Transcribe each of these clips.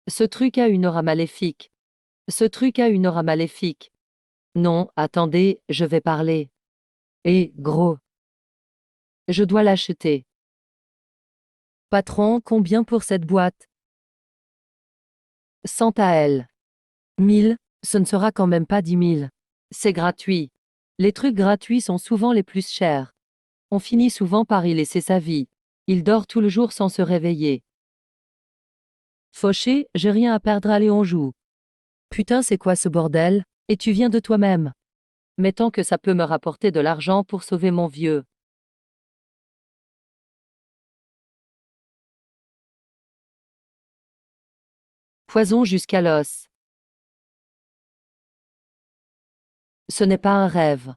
Ce truc a une aura maléfique. Ce truc a une aura maléfique. Non, attendez, je vais parler. Eh, gros. Je dois l'acheter. Patron, combien pour cette boîte? 100 à elle. 1000, ce ne sera quand même pas 10 000. C'est gratuit. Les trucs gratuits sont souvent les plus chers. On finit souvent par y laisser sa vie. Il dort tout le jour sans se réveiller. Fauché, j'ai rien à perdre, allez on joue. Putain, c'est quoi ce bordel? Et tu viens de toi-même. Mais tant que ça peut me rapporter de l'argent pour sauver mon vieux. Poison jusqu'à l'os. Ce n'est pas un rêve.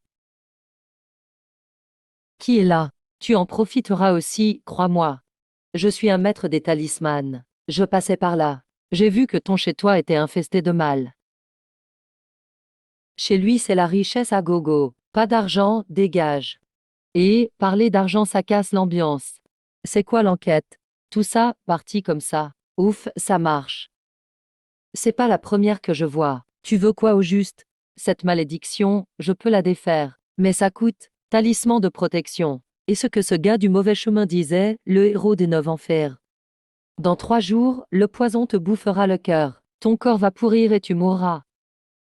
Qui est là? Tu en profiteras aussi, crois-moi. Je suis un maître des talismans. Je passais par là. J'ai vu que ton chez-toi était infesté de mal. Chez lui, c'est la richesse à gogo. Pas d'argent, dégage. Et, parler d'argent, ça casse l'ambiance. C'est quoi l'enquête? Tout ça, parti comme ça. Ouf, ça marche. C'est pas la première que je vois. Tu veux quoi au juste? Cette malédiction, je peux la défaire. Mais ça coûte. Talisman de protection. Et ce que ce gars du mauvais chemin disait, le héros des 9 enfers. Dans 3 jours, le poison te bouffera le cœur. Ton corps va pourrir et tu mourras.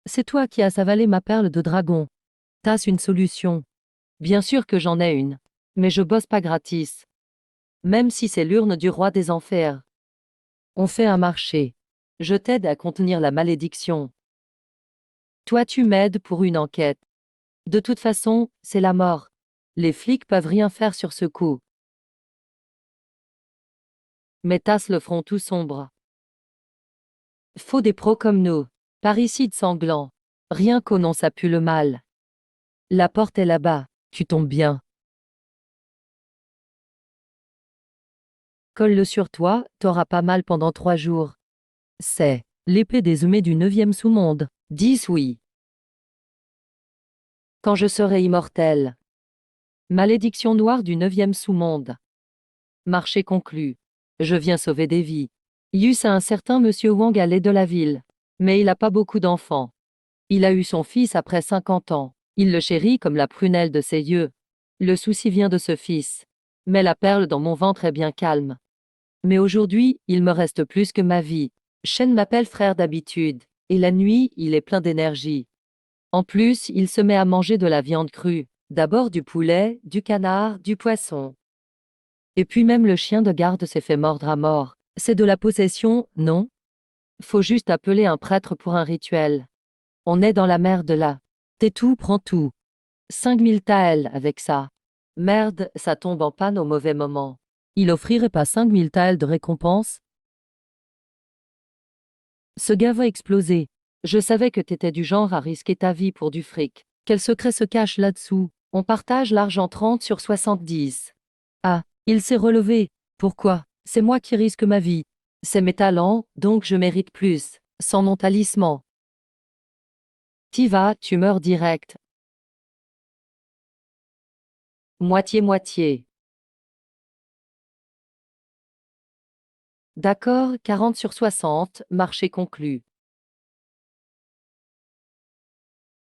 C'est toi qui as avalé ma perle de dragon. T'as une solution. Bien sûr que j'en ai une. Mais je bosse pas gratis. Même si c'est l'urne du roi des enfers. On fait un marché. Je t'aide à contenir la malédiction. Toi tu m'aides pour une enquête. De toute façon, c'est la mort. Les flics peuvent rien faire sur ce coup. Mais tasse le front tout sombre. Faut des pros comme nous. Parricide sanglant. Rien qu'au nom ça pue le mal. La porte est là-bas, tu tombes bien. Colle-le sur toi, t'auras pas mal pendant 3 jours. C'est l'épée déshumée du 9e sous-monde. 10 oui. Quand je serai immortel. Malédiction noire du 9e sous-monde. Marché conclu. Je viens sauver des vies. Yus a un certain monsieur Wang à l'aide de la ville. Mais il a pas beaucoup d'enfants. Il a eu son fils après 50 ans. Il le chérit comme la prunelle de ses yeux. Le souci vient de ce fils. Mais la perle dans mon ventre est bien calme. Mais aujourd'hui, il me reste plus que ma vie. Shen m'appelle frère d'habitude. Et la nuit, il est plein d'énergie. En plus, il se met à manger de la viande crue. D'abord du poulet, du canard, du poisson. Et puis même le chien de garde s'est fait mordre à mort. C'est de la possession, non? Faut juste appeler un prêtre pour un rituel. On est dans la merde là. T'es tout, prends tout. 5000 taels avec ça. Merde, ça tombe en panne au mauvais moment. Il offrirait pas 5000 taels de récompense? Ce gars va exploser. Je savais que t'étais du genre à risquer ta vie pour du fric. Quel secret se cache là-dessous? On partage l'argent 30 sur 70. Ah, il s'est relevé. Pourquoi? C'est moi qui risque ma vie. C'est mes talents, donc je mérite plus. Sans mon talisman. T'y vas, tu meurs direct. Moitié-moitié. D'accord, 40 sur 60, marché conclu.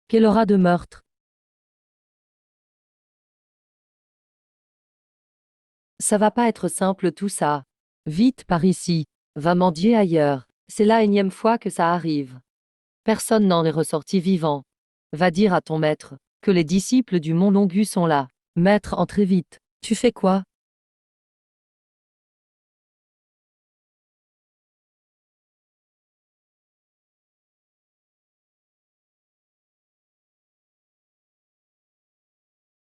Quelle aura de meurtre? Ça va pas être simple tout ça. Vite par ici. Va mendier ailleurs. C'est la énième fois que ça arrive. Personne n'en est ressorti vivant. Va dire à ton maître que les disciples du mont Longu sont là. Maître, entrez vite. Tu fais quoi?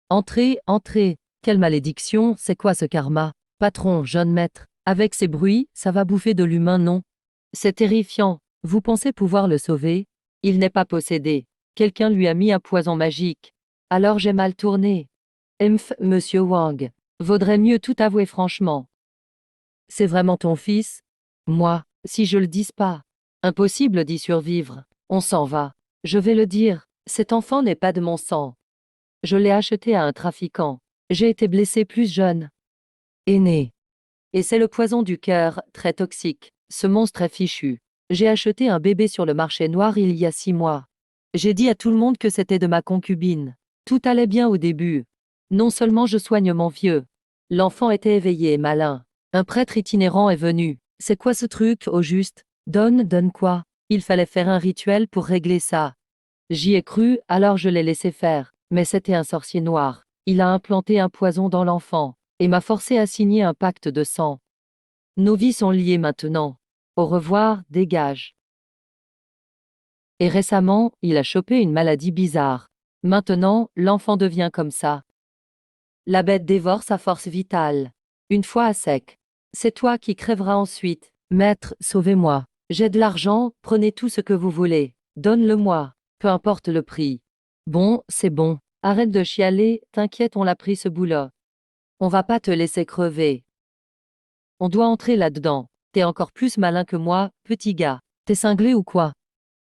Entrez, entrez. Quelle malédiction, c'est quoi ce karma? Patron, jeune maître. Avec ces bruits, ça va bouffer de l'humain, non? C'est terrifiant. Vous pensez pouvoir le sauver? Il n'est pas possédé. Quelqu'un lui a mis un poison magique. Alors j'ai mal tourné. Monsieur Wang. Vaudrait mieux tout avouer franchement. C'est vraiment ton fils? Moi, si je le dis pas. Impossible d'y survivre. On s'en va. Je vais le dire. Cet enfant n'est pas de mon sang. Je l'ai acheté à un trafiquant. J'ai été blessé plus jeune. Aîné. Et c'est le poison du cœur, très toxique. Ce monstre est fichu. J'ai acheté un bébé sur le marché noir il y a 6 mois. J'ai dit à tout le monde que c'était de ma concubine. Tout allait bien au début. Non seulement je soigne mon vieux. L'enfant était éveillé et malin. Un prêtre itinérant est venu. C'est quoi ce truc, au juste? Donne quoi? Il fallait faire un rituel pour régler ça. J'y ai cru, alors je l'ai laissé faire. Mais c'était un sorcier noir. Il a implanté un poison dans l'enfant et m'a forcé à signer un pacte de sang. Nos vies sont liées maintenant. Au revoir, dégage. Et récemment, il a chopé une maladie bizarre. Maintenant, l'enfant devient comme ça. La bête dévore sa force vitale. Une fois à sec. C'est toi qui crèveras ensuite. Maître, sauvez-moi. J'ai de l'argent, prenez tout ce que vous voulez. Donne-le-moi. Peu importe le prix. Bon, c'est bon. Arrête de chialer, t'inquiète, on l'a pris ce boulot. On va pas te laisser crever. On doit entrer là-dedans. T'es encore plus malin que moi, petit gars. T'es cinglé ou quoi?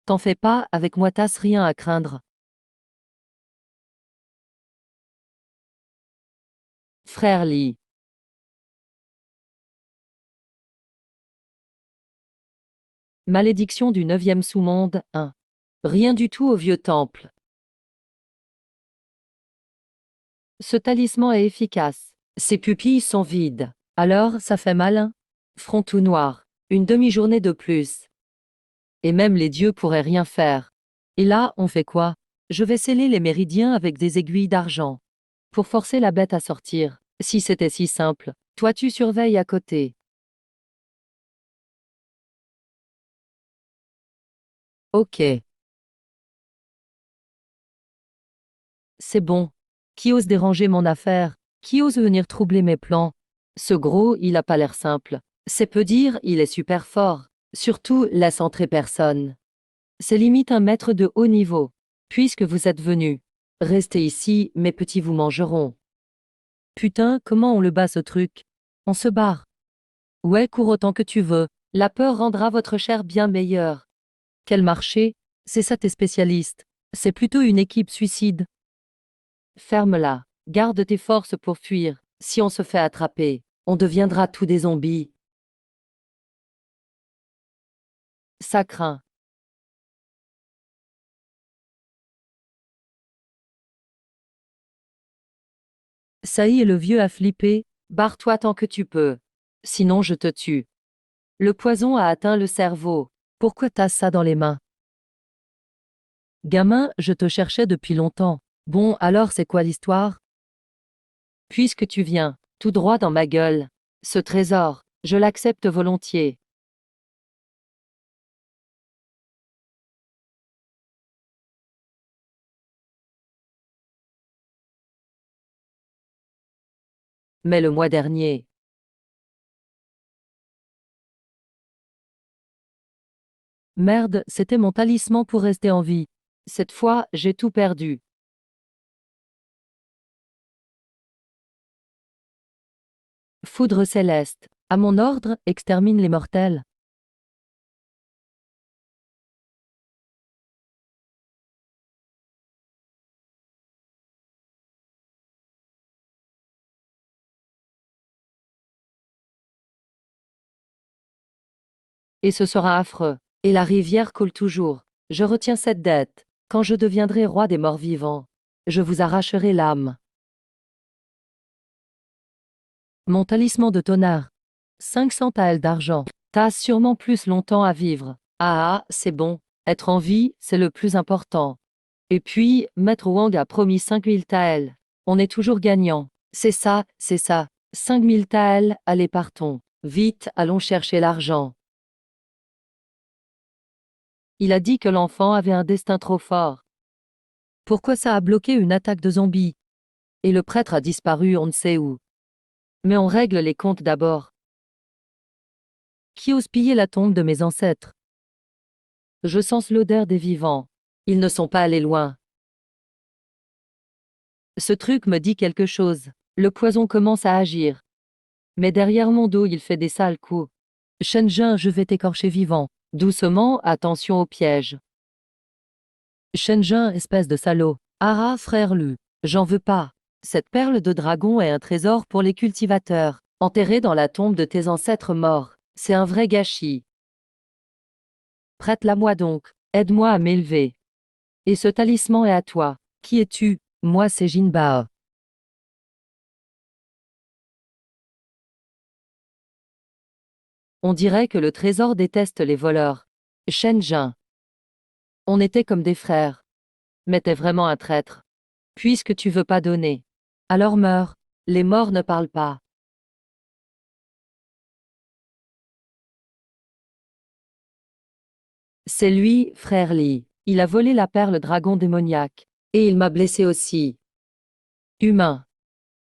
T'en fais pas, avec moi t'as rien à craindre. Frère Lee. Malédiction du 9e sous-monde, 1. Rien du tout au vieux temple. Ce talisman est efficace. Ses pupilles sont vides. Alors, ça fait mal, hein? Front tout noir. Une demi-journée de plus. Et même les dieux pourraient rien faire. Et là, on fait quoi? Je vais sceller les méridiens avec des aiguilles d'argent. Pour forcer la bête à sortir. Si c'était si simple. Toi tu surveilles à côté. Ok. C'est bon. Qui ose déranger mon affaire? Qui ose venir troubler mes plans? Ce gros, il a pas l'air simple. C'est peu dire, il est super fort. Surtout, laisse entrer personne. C'est limite un maître de haut niveau. Puisque vous êtes venu. Restez ici, mes petits vous mangeront. Putain, comment on le bat ce truc? On se barre. Ouais, cours autant que tu veux. La peur rendra votre chair bien meilleure. Quel marché? C'est ça tes spécialistes. C'est plutôt une équipe suicide. Ferme-la. Garde tes forces pour fuir. Si on se fait attraper, on deviendra tous des zombies. Ça craint. Ça y est, le vieux a flippé. Barre-toi tant que tu peux. Sinon je te tue. Le poison a atteint le cerveau. Pourquoi t'as ça dans les mains? Gamin, je te cherchais depuis longtemps. Bon, alors c'est quoi l'histoire? Puisque tu viens, tout droit dans ma gueule. Ce trésor, je l'accepte volontiers. Mais le mois dernier. Merde, c'était mon talisman pour rester en vie. Cette fois, j'ai tout perdu. Foudre céleste. À mon ordre, extermine les mortels. Et ce sera affreux. Et la rivière coule toujours. Je retiens cette dette. Quand je deviendrai roi des morts vivants, je vous arracherai l'âme. Mon talisman de tonnerre. 500 taels d'argent. T'as sûrement plus longtemps à vivre. Ah, c'est bon. Être en vie, c'est le plus important. Et puis, Maître Wang a promis 5000 taels. On est toujours gagnant. C'est ça, c'est ça. 5000 taels, allez partons. Vite, allons chercher l'argent. Il a dit que l'enfant avait un destin trop fort. Pourquoi ça a bloqué une attaque de zombies? Et le prêtre a disparu on ne sait où. Mais on règle les comptes d'abord. Qui ose piller la tombe de mes ancêtres? Je sens l'odeur des vivants. Ils ne sont pas allés loin. Ce truc me dit quelque chose. Le poison commence à agir. Mais derrière mon dos, il fait des sales coups. Shenzhen, je vais t'écorcher vivant. Doucement, attention au piège. Shenzhen, espèce de salaud. Ara, frère Lu. J'en veux pas. Cette perle de dragon est un trésor pour les cultivateurs. Enterrée dans la tombe de tes ancêtres morts. C'est un vrai gâchis. Prête-la-moi donc, aide-moi à m'élever. Et ce talisman est à toi. Qui es-tu? Moi c'est Jinbao. On dirait que le trésor déteste les voleurs. Shen Jin. On était comme des frères. Mais t'es vraiment un traître. Puisque tu veux pas donner. Alors meurs. Les morts ne parlent pas. C'est lui, frère Li. Il a volé la perle dragon démoniaque. Et il m'a blessé aussi. Humain.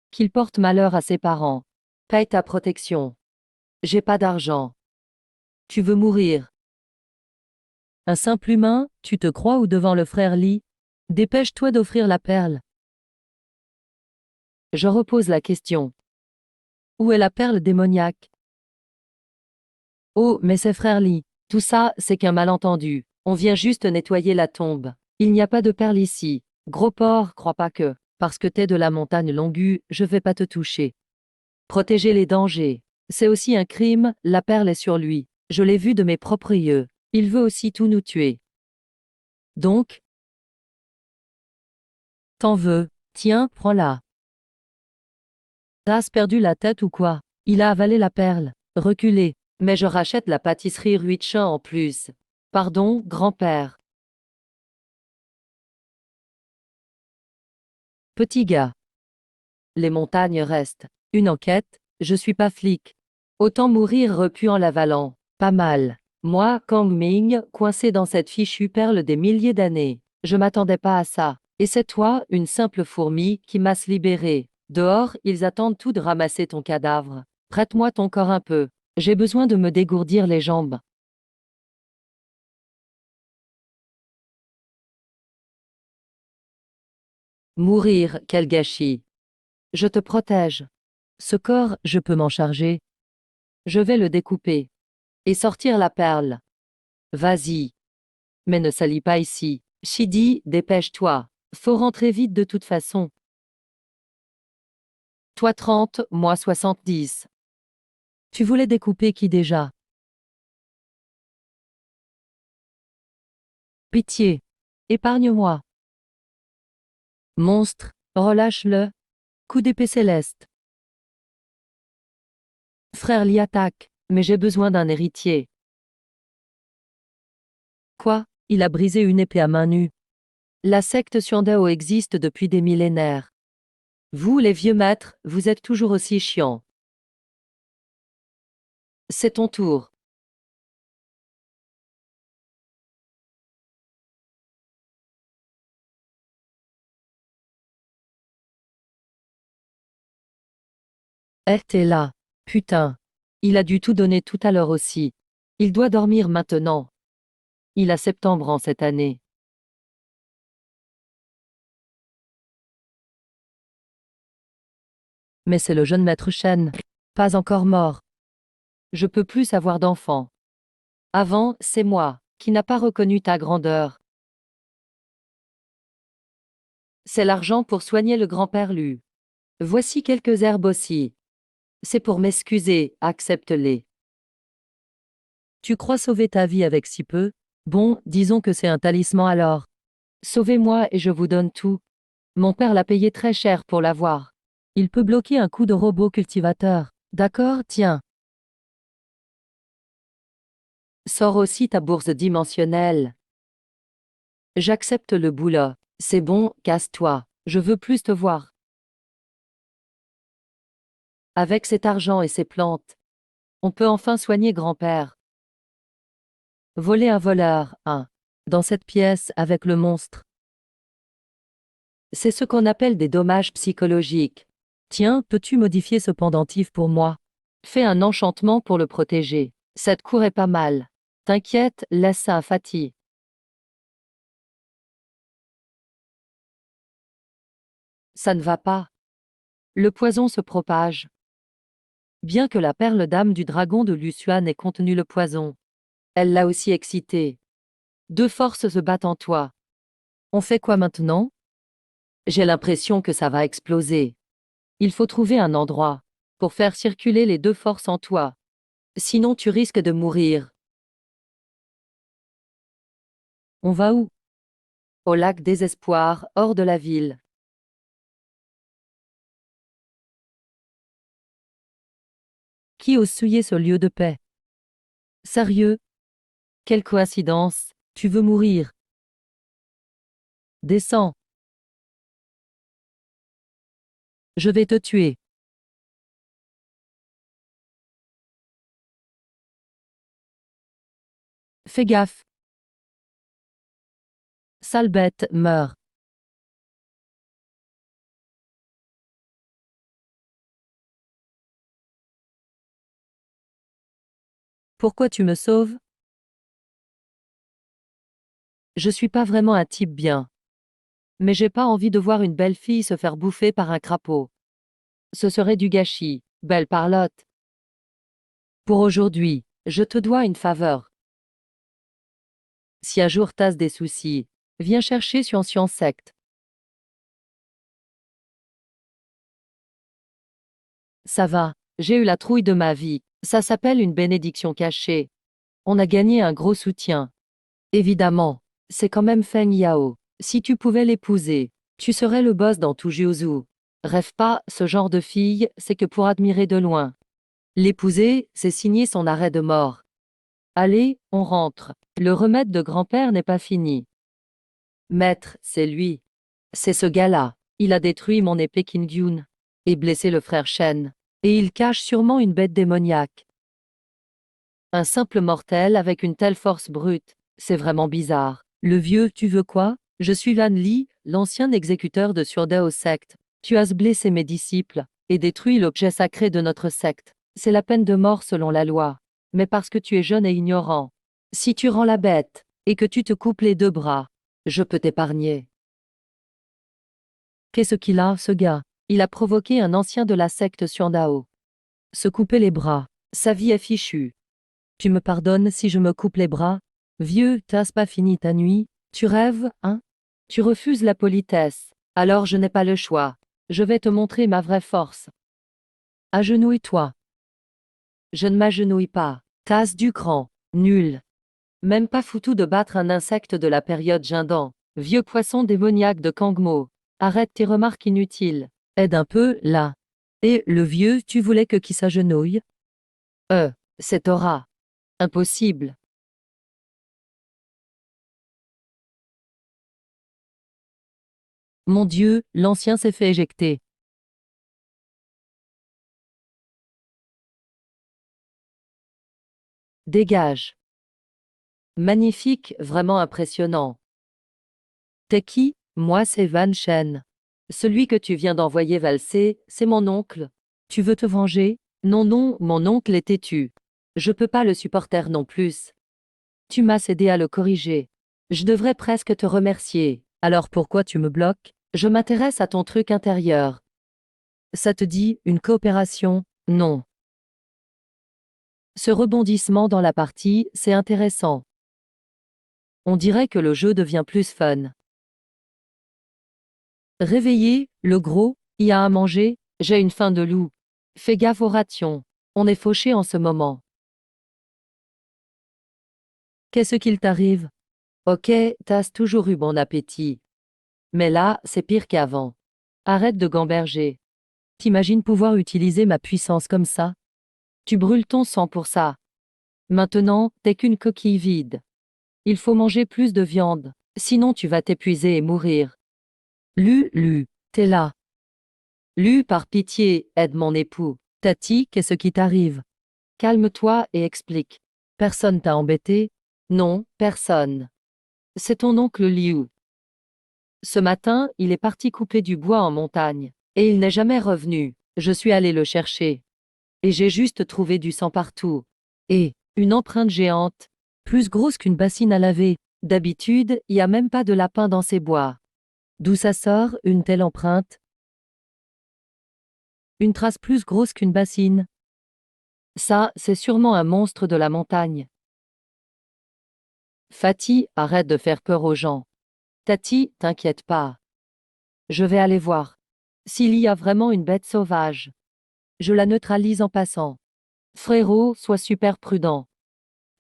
Qu'il porte malheur à ses parents. Paye ta protection. J'ai pas d'argent. Tu veux mourir. Un simple humain, tu te crois ou devant le frère Li? Dépêche-toi d'offrir la perle. Je repose la question. Où est la perle démoniaque? Oh, mais c'est frère Li. Tout ça, c'est qu'un malentendu. On vient juste nettoyer la tombe. Il n'y a pas de perle ici. Gros porc, crois pas que, parce que t'es de la montagne longue, je vais pas te toucher. Protéger les dangers. C'est aussi un crime, la perle est sur lui. Je l'ai vu de mes propres yeux. Il veut aussi tout nous tuer. Donc, t'en veux. Tiens, prends-la. T'as perdu la tête ou quoi? Il a avalé la perle. Reculez. Mais je rachète la pâtisserie Ruichin en plus. Pardon, grand-père. Petit gars. Les montagnes restent. Une enquête, je suis pas flic. Autant mourir repu en l'avalant. Pas mal. Moi, Kang Ming, coincé dans cette fichue perle des milliers d'années. Je m'attendais pas à ça. Et c'est toi, une simple fourmi, qui m'as libéré. Dehors, ils attendent tout de ramasser ton cadavre. Prête-moi ton corps un peu. J'ai besoin de me dégourdir les jambes. Mourir, quel gâchis. Je te protège. Ce corps, je peux m'en charger. Je vais le découper. Et sortir la perle. Vas-y. Mais ne salis pas ici. Shidi, dépêche-toi. Faut rentrer vite de toute façon. Toi 30, moi 70. Tu voulais découper qui déjà? Pitié. Épargne-moi. Monstre, relâche-le. Coup d'épée céleste. Frère Li attaque, mais j'ai besoin d'un héritier. Quoi? Il a brisé une épée à main nue. La secte Xuandao existe depuis des millénaires. Vous, les vieux maîtres, vous êtes toujours aussi chiants. C'est ton tour. Eh, t'es là. Putain. Il a dû tout donner tout à l'heure aussi. Il doit dormir maintenant. Il a septembre en cette année. Mais c'est le jeune maître Shen. Pas encore mort. Je peux plus avoir d'enfant. Avant, c'est moi, qui n'a pas reconnu ta grandeur. C'est l'argent pour soigner le grand-père Lu. Voici quelques herbes aussi. C'est pour m'excuser, accepte-les. Tu crois sauver ta vie avec si peu? Bon, disons que c'est un talisman alors. Sauvez-moi et je vous donne tout. Mon père l'a payé très cher pour l'avoir. Il peut bloquer un coup de robot cultivateur. D'accord, tiens. Sors aussi ta bourse dimensionnelle. J'accepte le boulot. C'est bon, casse-toi. Je veux plus te voir. Avec cet argent et ces plantes, on peut enfin soigner grand-père. Voler un voleur, hein. Dans cette pièce, avec le monstre. C'est ce qu'on appelle des dommages psychologiques. Tiens, peux-tu modifier ce pendentif pour moi? Fais un enchantement pour le protéger. Cette cour est pas mal. T'inquiète, laisse ça à Fatih. Ça ne va pas. Le poison se propage. Bien que la perle d'âme du dragon de Lucian ait contenu le poison, elle l'a aussi excité. Deux forces se battent en toi. On fait quoi maintenant? J'ai l'impression que ça va exploser. Il faut trouver un endroit pour faire circuler les deux forces en toi. Sinon tu risques de mourir. On va où? Au lac Désespoir, hors de la ville. Qui ose souiller ce lieu de paix? Sérieux? Quelle coïncidence, tu veux mourir. Descends. Je vais te tuer. Fais gaffe. Sale bête, meurs. Pourquoi tu me sauves? Je suis pas vraiment un type bien. Mais j'ai pas envie de voir une belle fille se faire bouffer par un crapaud. Ce serait du gâchis, belle parlotte. Pour aujourd'hui, je te dois une faveur. Si un jour t'as des soucis, viens chercher Science Secte. Ça va, j'ai eu la trouille de ma vie. Ça s'appelle une bénédiction cachée. On a gagné un gros soutien. Évidemment, c'est quand même Feng Yao. Si tu pouvais l'épouser, tu serais le boss dans tout Jiuzhou. Rêve pas, ce genre de fille, c'est que pour admirer de loin. L'épouser, c'est signer son arrêt de mort. Allez, on rentre. Le remède de grand-père n'est pas fini. Maître, c'est lui. C'est ce gars-là. Il a détruit mon épée Qingyun et blessé le frère Shen. Et il cache sûrement une bête démoniaque. Un simple mortel avec une telle force brute, c'est vraiment bizarre. Le vieux, tu veux quoi? Je suis Van Li, l'ancien exécuteur de Surdao secte. Tu as blessé mes disciples et détruit l'objet sacré de notre secte. C'est la peine de mort selon la loi. Mais parce que tu es jeune et ignorant. Si tu rends la bête et que tu te coupes les deux bras, je peux t'épargner. Qu'est-ce qu'il a, ce gars? Il a provoqué un ancien de la secte Surdao. Se couper les bras. Sa vie est fichue. Tu me pardonnes si je me coupe les bras? Vieux, t'as pas fini ta nuit? Tu rêves, hein? Tu refuses la politesse. Alors je n'ai pas le choix. Je vais te montrer ma vraie force. Agenouille-toi. Je ne m'agenouille pas. Tasse du cran. Nul. Même pas foutu de battre un insecte de la période Jindan. Vieux poisson démoniaque de Kangmo. Arrête tes remarques inutiles. Aide un peu, là. Et, le vieux, tu voulais que qui s'agenouille? C'est Aura. Impossible. Mon Dieu, l'ancien s'est fait éjecter. Dégage. Magnifique, vraiment impressionnant. T'es qui? Moi c'est Van Shen. Celui que tu viens d'envoyer valser, c'est mon oncle. Tu veux te venger? Non, non, mon oncle est têtu. Je peux pas le supporter non plus. Tu m'as aidé à le corriger. Je devrais presque te remercier. Alors pourquoi tu me bloques? Je m'intéresse à ton truc intérieur. Ça te dit, une coopération? Non. Ce rebondissement dans la partie, c'est intéressant. On dirait que le jeu devient plus fun. Réveillé, le gros, y a à manger, j'ai une faim de loup. Fais gaffe aux rations. On est fauché en ce moment. Qu'est-ce qu'il t'arrive? Ok, t'as toujours eu bon appétit. Mais là, c'est pire qu'avant. Arrête de gamberger. T'imagines pouvoir utiliser ma puissance comme ça? Tu brûles ton sang pour ça. Maintenant, t'es qu'une coquille vide. Il faut manger plus de viande, sinon tu vas t'épuiser et mourir. Lu, t'es là. Lu, par pitié, aide mon époux. Tati, qu'est-ce qui t'arrive? Calme-toi et explique. Personne t'a embêté? Non, personne. C'est ton oncle Liu. Ce matin, il est parti couper du bois en montagne. Et il n'est jamais revenu. Je suis allé le chercher. Et j'ai juste trouvé du sang partout. Et une empreinte géante, plus grosse qu'une bassine à laver. D'habitude, il n'y a même pas de lapin dans ces bois. D'où ça sort, une telle empreinte? Une trace plus grosse qu'une bassine. Ça, c'est sûrement un monstre de la montagne. Fatih, arrête de faire peur aux gens. Tati, t'inquiète pas. Je vais aller voir. S'il y a vraiment une bête sauvage, je la neutralise en passant. Frérot, sois super prudent.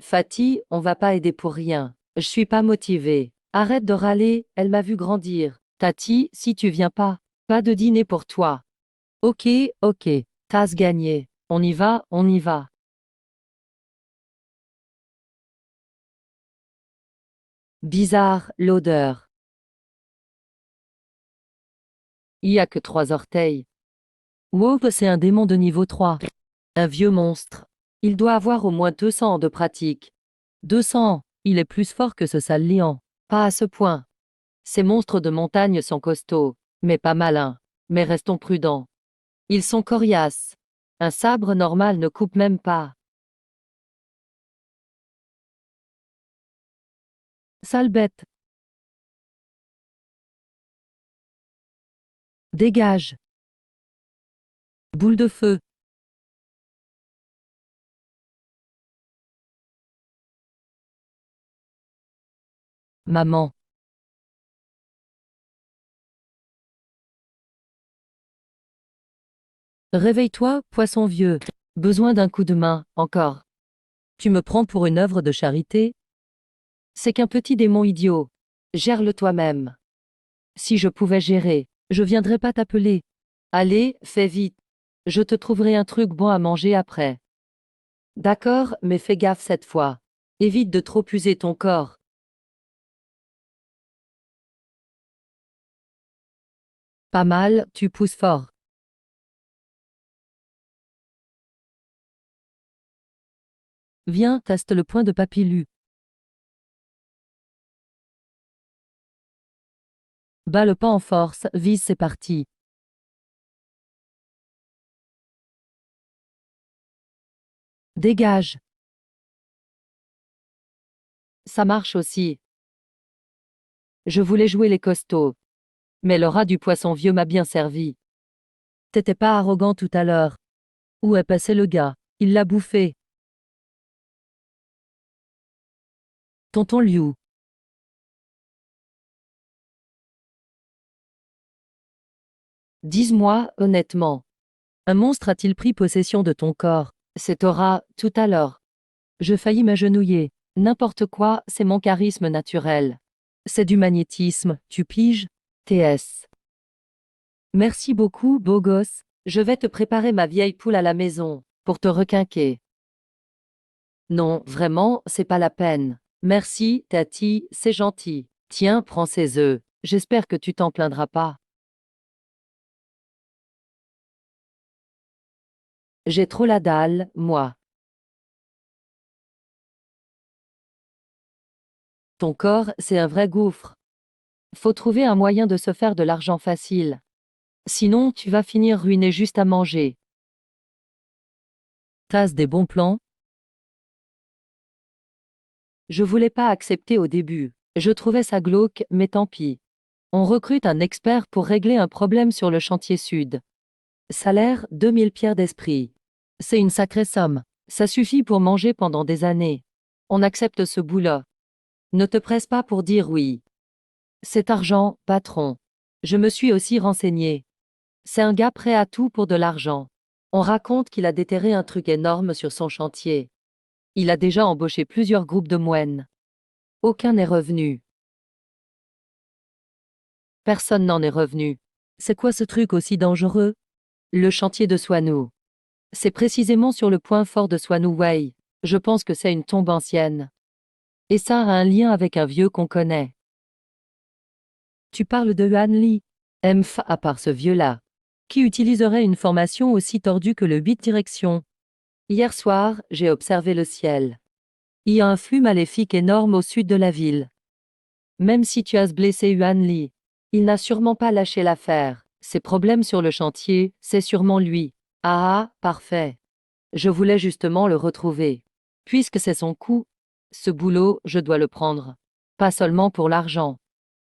Fatih, on va pas aider pour rien. Je suis pas motivé. Arrête de râler, elle m'a vu grandir. Tati, si tu viens pas, pas de dîner pour toi. Ok, ok, tasse gagnée. On y va, on y va. Bizarre, l'odeur. Il y a que 3 orteils. Wow, c'est un démon de niveau 3. Un vieux monstre. Il doit avoir au moins 200 ans de pratique. 200 ans, il est plus fort que ce sale lion. Pas à ce point. Ces monstres de montagne sont costauds, mais pas malins. Mais restons prudents. Ils sont coriaces. Un sabre normal ne coupe même pas. Sale bête. Dégage. Boule de feu. Maman. Réveille-toi, poisson vieux. Besoin d'un coup de main, encore. Tu me prends pour une œuvre de charité? C'est qu'un petit démon idiot. Gère-le toi-même. Si je pouvais gérer, je viendrais pas t'appeler. Allez, fais vite. Je te trouverai un truc bon à manger après. D'accord, mais fais gaffe cette fois. Évite de trop user ton corps. Pas mal, tu pousses fort. Viens, teste le point de papillu. Bats le pas en force, vise, c'est parti. Dégage. Ça marche aussi. Je voulais jouer les costauds. Mais le rat du poisson vieux m'a bien servi. T'étais pas arrogant tout à l'heure. Où est passé le gars? Il l'a bouffé. Tonton Liu. Dis-moi, honnêtement. Un monstre a-t-il pris possession de ton corps? C'est Aura, tout à l'heure. Je faillis m'agenouiller. N'importe quoi, c'est mon charisme naturel. C'est du magnétisme, tu piges? TS. Merci beaucoup, beau gosse. Je vais te préparer ma vieille poule à la maison, pour te requinquer. Non, vraiment, c'est pas la peine. Merci, Tati, c'est gentil. Tiens, prends ces œufs. J'espère que tu t'en plaindras pas. J'ai trop la dalle, moi. Ton corps, c'est un vrai gouffre. Faut trouver un moyen de se faire de l'argent facile. Sinon, tu vas finir ruiné juste à manger. Tasse des bons plans? Je voulais pas accepter au début. Je trouvais ça glauque, mais tant pis. On recrute un expert pour régler un problème sur le chantier sud. Salaire, 2000 pierres d'esprit. C'est une sacrée somme. Ça suffit pour manger pendant des années. On accepte ce boulot. Ne te presse pas pour dire oui. Cet argent, patron. Je me suis aussi renseigné. C'est un gars prêt à tout pour de l'argent. On raconte qu'il a déterré un truc énorme sur son chantier. Il a déjà embauché plusieurs groupes de moines. Aucun n'est revenu. Personne n'en est revenu. C'est quoi ce truc aussi dangereux? Le chantier de Swanou. C'est précisément sur le point fort de Swanou Wei. Je pense que c'est une tombe ancienne. Et ça a un lien avec un vieux qu'on connaît. Tu parles de Yuan Li. Emph, à part ce vieux-là. Qui utiliserait une formation aussi tordue que le 8 direction? Hier soir, j'ai observé le ciel. Il y a un flux maléfique énorme au sud de la ville. Même si tu as blessé Yuan Li, il n'a sûrement pas lâché l'affaire. Ses problèmes sur le chantier, c'est sûrement lui. Ah, parfait. Je voulais justement le retrouver. Puisque c'est son coup, ce boulot, je dois le prendre. Pas seulement pour l'argent,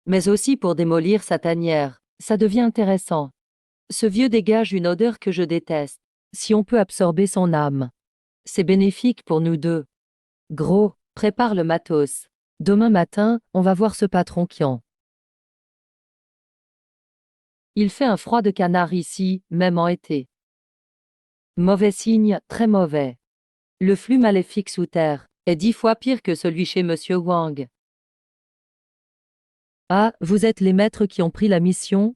mais aussi pour démolir sa tanière. Ça devient intéressant. Ce vieux dégage une odeur que je déteste. Si on peut absorber son âme, c'est bénéfique pour nous deux. Gros, prépare le matos. Demain matin, on va voir ce patron Kian. Il fait un froid de canard ici, même en été. Mauvais signe, très mauvais. Le flux maléfique sous terre est 10 fois pire que celui chez Monsieur Wang. Ah, vous êtes les maîtres qui ont pris la mission?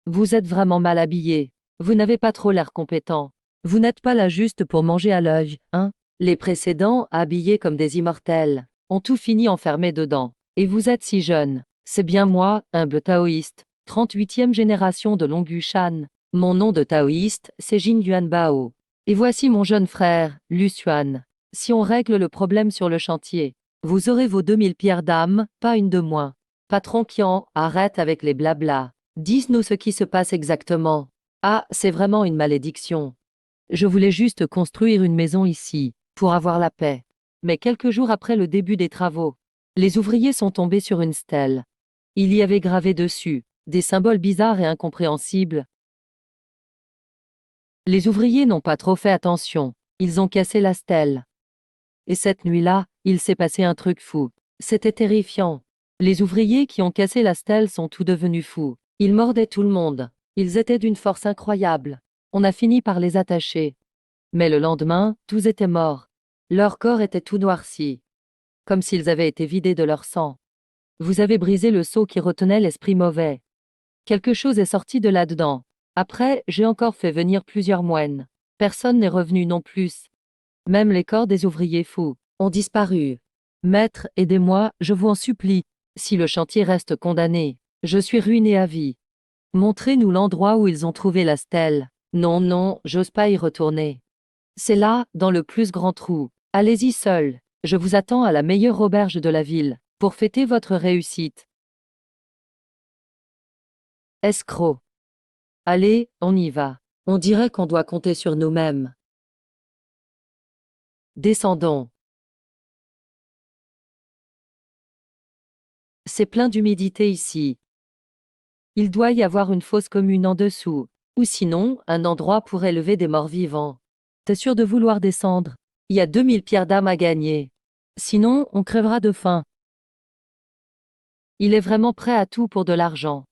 Vous êtes vraiment mal habillés. Vous n'avez pas trop l'air compétent. Vous n'êtes pas là juste pour manger à l'œil, hein? Les précédents, habillés comme des immortels, ont tout fini enfermés dedans. Et vous êtes si jeune. C'est bien moi, humble taoïste, 38e génération de Longyushan. Mon nom de taoïste, c'est Jin Yuan Bao. Et voici mon jeune frère, Lu Xuan. Si on règle le problème sur le chantier, vous aurez vos 2000 pierres d'âme, pas une de moins. Patron Qian, arrête avec les blablas. Dis-nous ce qui se passe exactement. Ah, c'est vraiment une malédiction. Je voulais juste construire une maison ici, pour avoir la paix. Mais quelques jours après le début des travaux, les ouvriers sont tombés sur une stèle. Il y avait gravé dessus des symboles bizarres et incompréhensibles. Les ouvriers n'ont pas trop fait attention. Ils ont cassé la stèle. Et cette nuit-là, il s'est passé un truc fou. C'était terrifiant. Les ouvriers qui ont cassé la stèle sont tous devenus fous. Ils mordaient tout le monde. Ils étaient d'une force incroyable. On a fini par les attacher. Mais le lendemain, tous étaient morts. Leur corps était tout noirci, comme s'ils avaient été vidés de leur sang. Vous avez brisé le sceau qui retenait l'esprit mauvais. Quelque chose est sorti de là-dedans. Après, j'ai encore fait venir plusieurs moines. Personne n'est revenu non plus. Même les corps des ouvriers fous ont disparu. Maître, aidez-moi, je vous en supplie. Si le chantier reste condamné, je suis ruiné à vie. Montrez-nous l'endroit où ils ont trouvé la stèle. Non, non, j'ose pas y retourner. C'est là, dans le plus grand trou. Allez-y seul. Je vous attends à la meilleure auberge de la ville, pour fêter votre réussite. Escroc. Allez, on y va. On dirait qu'on doit compter sur nous-mêmes. Descendons. C'est plein d'humidité ici. Il doit y avoir une fosse commune en dessous. Ou sinon, un endroit pour élever des morts vivants. T'es sûr de vouloir descendre? Il y a 2000 pierres d'âme à gagner. Sinon, on crèvera de faim. Il est vraiment prêt à tout pour de l'argent.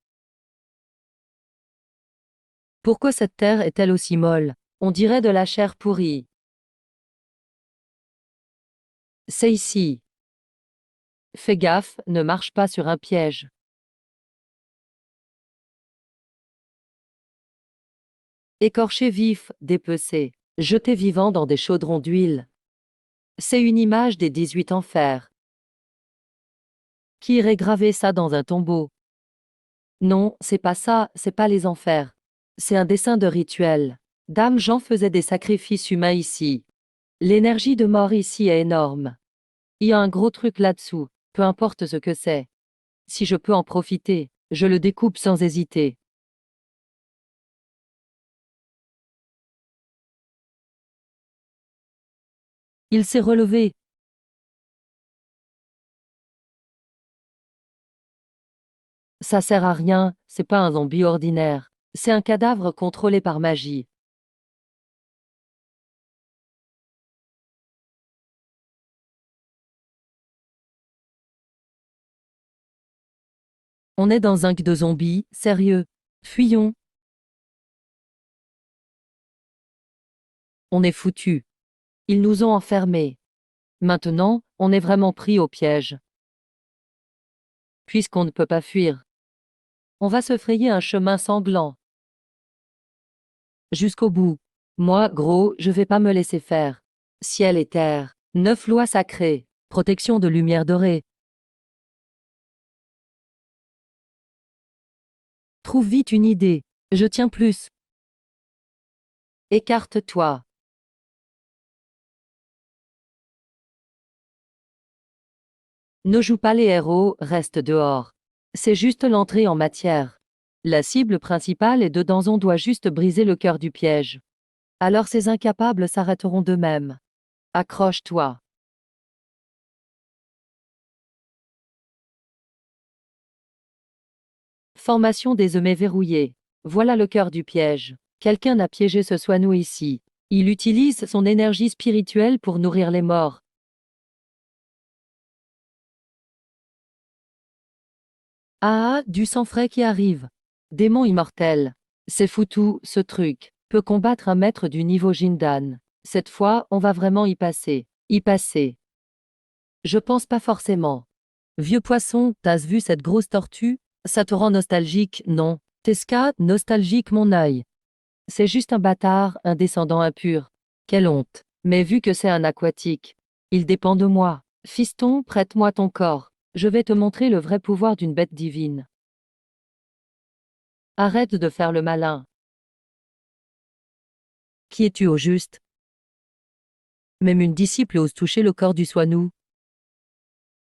Pourquoi cette terre est-elle aussi molle? On dirait de la chair pourrie. C'est ici. Fais gaffe, ne marche pas sur un piège. Écorché vif, dépecé, jeté vivant dans des chaudrons d'huile. C'est une image des 18 enfers. Qui irait graver ça dans un tombeau? Non, c'est pas ça, c'est pas les enfers. C'est un dessin de rituel. Dame Jean faisait des sacrifices humains ici. L'énergie de mort ici est énorme. Il y a un gros truc là-dessous, peu importe ce que c'est. Si je peux en profiter, je le découpe sans hésiter. Il s'est relevé. Ça sert à rien, c'est pas un zombie ordinaire. C'est un cadavre contrôlé par magie. On est dans un de zombies, sérieux. Fuyons. On est foutus. Ils nous ont enfermés. Maintenant, on est vraiment pris au piège. Puisqu'on ne peut pas fuir, on va se frayer un chemin sanglant. Jusqu'au bout. Moi, gros, je vais pas me laisser faire. Ciel et terre, 9 lois sacrées, protection de lumière dorée. Trouve vite une idée. Je tiens plus. Écarte-toi. Ne joue pas les héros, reste dehors. C'est juste l'entrée en matière. La cible principale est dedans, on doit juste briser le cœur du piège. Alors ces incapables s'arrêteront d'eux-mêmes. Accroche-toi. Formation des œmets verrouillés. Voilà le cœur du piège. Quelqu'un a piégé ce Swanou ici. Il utilise son énergie spirituelle pour nourrir les morts. Ah, du sang frais qui arrive. Démon immortel. C'est foutu, ce truc. Peut combattre un maître du niveau Jindan. Cette fois, on va vraiment y passer. Y passer. Je pense pas forcément. Vieux poisson, t'as vu cette grosse tortue? Ça te rend nostalgique, non? Tesca, nostalgique mon œil. C'est juste un bâtard, un descendant impur. Quelle honte. Mais vu que c'est un aquatique, il dépend de moi. Fiston, prête-moi ton corps. Je vais te montrer le vrai pouvoir d'une bête divine. Arrête de faire le malin. Qui es-tu au juste? Même une disciple ose toucher le corps du Soinou.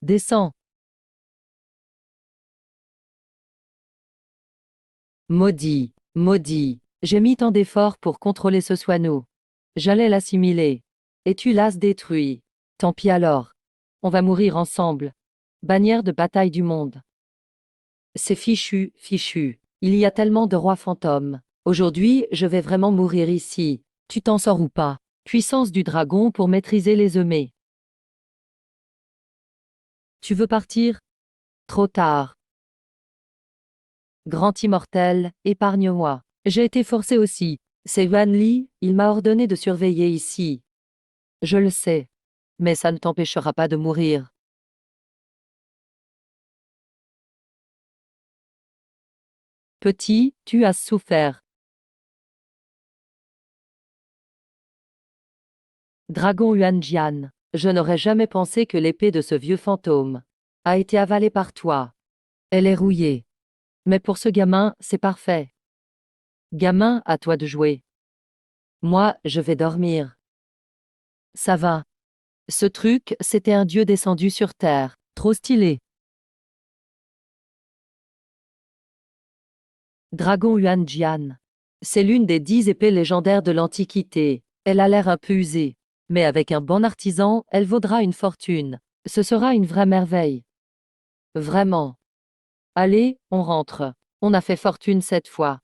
Descends. Maudit, maudit. J'ai mis tant d'efforts pour contrôler ce Soinou. J'allais l'assimiler. Et tu l'as détruit. Tant pis alors. On va mourir ensemble. Bannière de bataille du monde. C'est fichu, fichu. Il y a tellement de rois fantômes. Aujourd'hui, je vais vraiment mourir ici. Tu t'en sors ou pas? Puissance du dragon pour maîtriser les œmets. Tu veux partir? Trop tard. Grand immortel, épargne-moi. J'ai été forcé aussi. C'est Yuan Li, il m'a ordonné de surveiller ici. Je le sais. Mais ça ne t'empêchera pas de mourir. Petit, tu as souffert. Dragon Yuan Jian, je n'aurais jamais pensé que l'épée de ce vieux fantôme a été avalée par toi. Elle est rouillée. Mais pour ce gamin, c'est parfait. Gamin, à toi de jouer. Moi, je vais dormir. Ça va. Ce truc, c'était un dieu descendu sur Terre. Trop stylé. Dragon Yuan Jian. C'est l'une des 10 épées légendaires de l'Antiquité. Elle a l'air un peu usée. Mais avec un bon artisan, elle vaudra une fortune. Ce sera une vraie merveille. Vraiment. Allez, on rentre. On a fait fortune cette fois.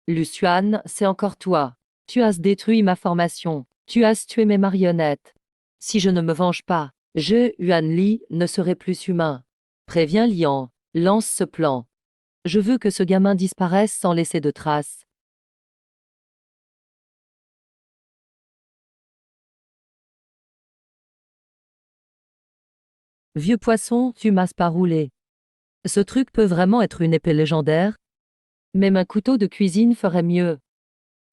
Lucian, c'est encore toi. Tu as détruit ma formation. Tu as tué mes marionnettes. Si je ne me venge pas, Yuan Li, ne serai plus humain. Préviens Lian, lance ce plan. Je veux que ce gamin disparaisse sans laisser de traces. Vieux poisson, tu m'as pas roulé. Ce truc peut vraiment être une épée légendaire? Même un couteau de cuisine ferait mieux.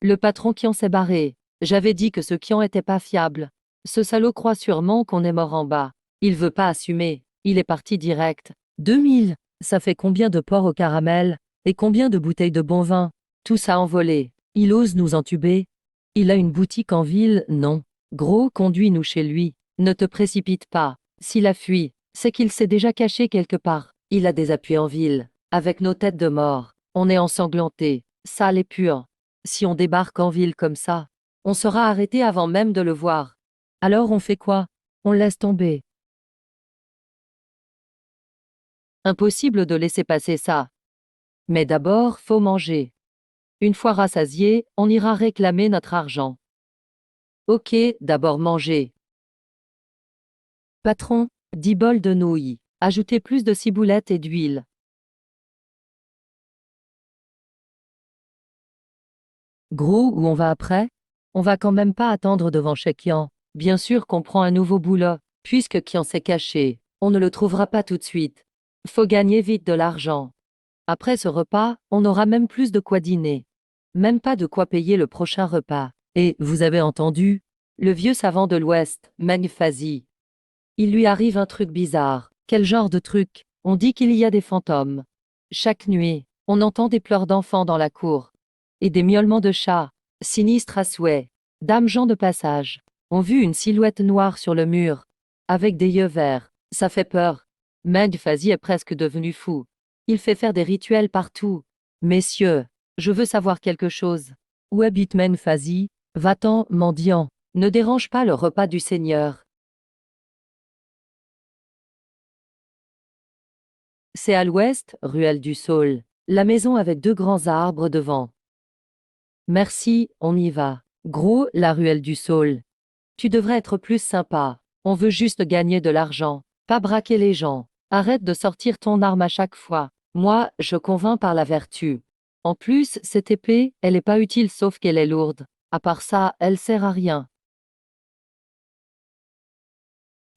Le patron Kian s'est barré. J'avais dit que ce Kian était pas fiable. Ce salaud croit sûrement qu'on est mort en bas. Il veut pas assumer. Il est parti direct. 2000. Ça fait combien de porcs au caramel? Et combien de bouteilles de bon vin? Tout ça envolé. Il ose nous entuber. Il a une boutique en ville, non. Gros, conduis-nous chez lui. Ne te précipite pas. S'il a fui, c'est qu'il s'est déjà caché quelque part. Il a des appuis en ville. Avec nos têtes de mort. On est ensanglantés, sales et purs. Si on débarque en ville comme ça, on sera arrêté avant même de le voir. Alors on fait quoi? On laisse tomber. Impossible de laisser passer ça. Mais d'abord, faut manger. Une fois rassasié, on ira réclamer notre argent. Ok, d'abord manger. Patron, 10 bols de nouilles. Ajoutez plus de ciboulette et d'huile. Gros, où on va après? On va quand même pas attendre devant chez Kian. Bien sûr qu'on prend un nouveau boulot. Puisque Kian s'est caché, on ne le trouvera pas tout de suite. Faut gagner vite de l'argent. Après ce repas, on aura même plus de quoi dîner. Même pas de quoi payer le prochain repas. Et, vous avez entendu? Le vieux savant de l'Ouest, Meng Fazi. Il lui arrive un truc bizarre. Quel genre de truc? On dit qu'il y a des fantômes. Chaque nuit, on entend des pleurs d'enfants dans la cour. Et des miaulements de chats. Sinistres à souhait. Dames gens de passage ont vu une silhouette noire sur le mur. Avec des yeux verts. Ça fait peur. Meng Fazi est presque devenu fou. Il fait faire des rituels partout. Messieurs, je veux savoir quelque chose. Où habite Meng Fazi? Va-t'en, mendiant. Ne dérange pas le repas du Seigneur. C'est à l'ouest, ruelle du Saule. La maison avec 2 grands arbres devant. Merci, on y va. Gros, la ruelle du Saule. Tu devrais être plus sympa. On veut juste gagner de l'argent, pas braquer les gens. Arrête de sortir ton arme à chaque fois. Moi, je convainc par la vertu. En plus, cette épée, elle est pas utile sauf qu'elle est lourde. À part ça, elle sert à rien.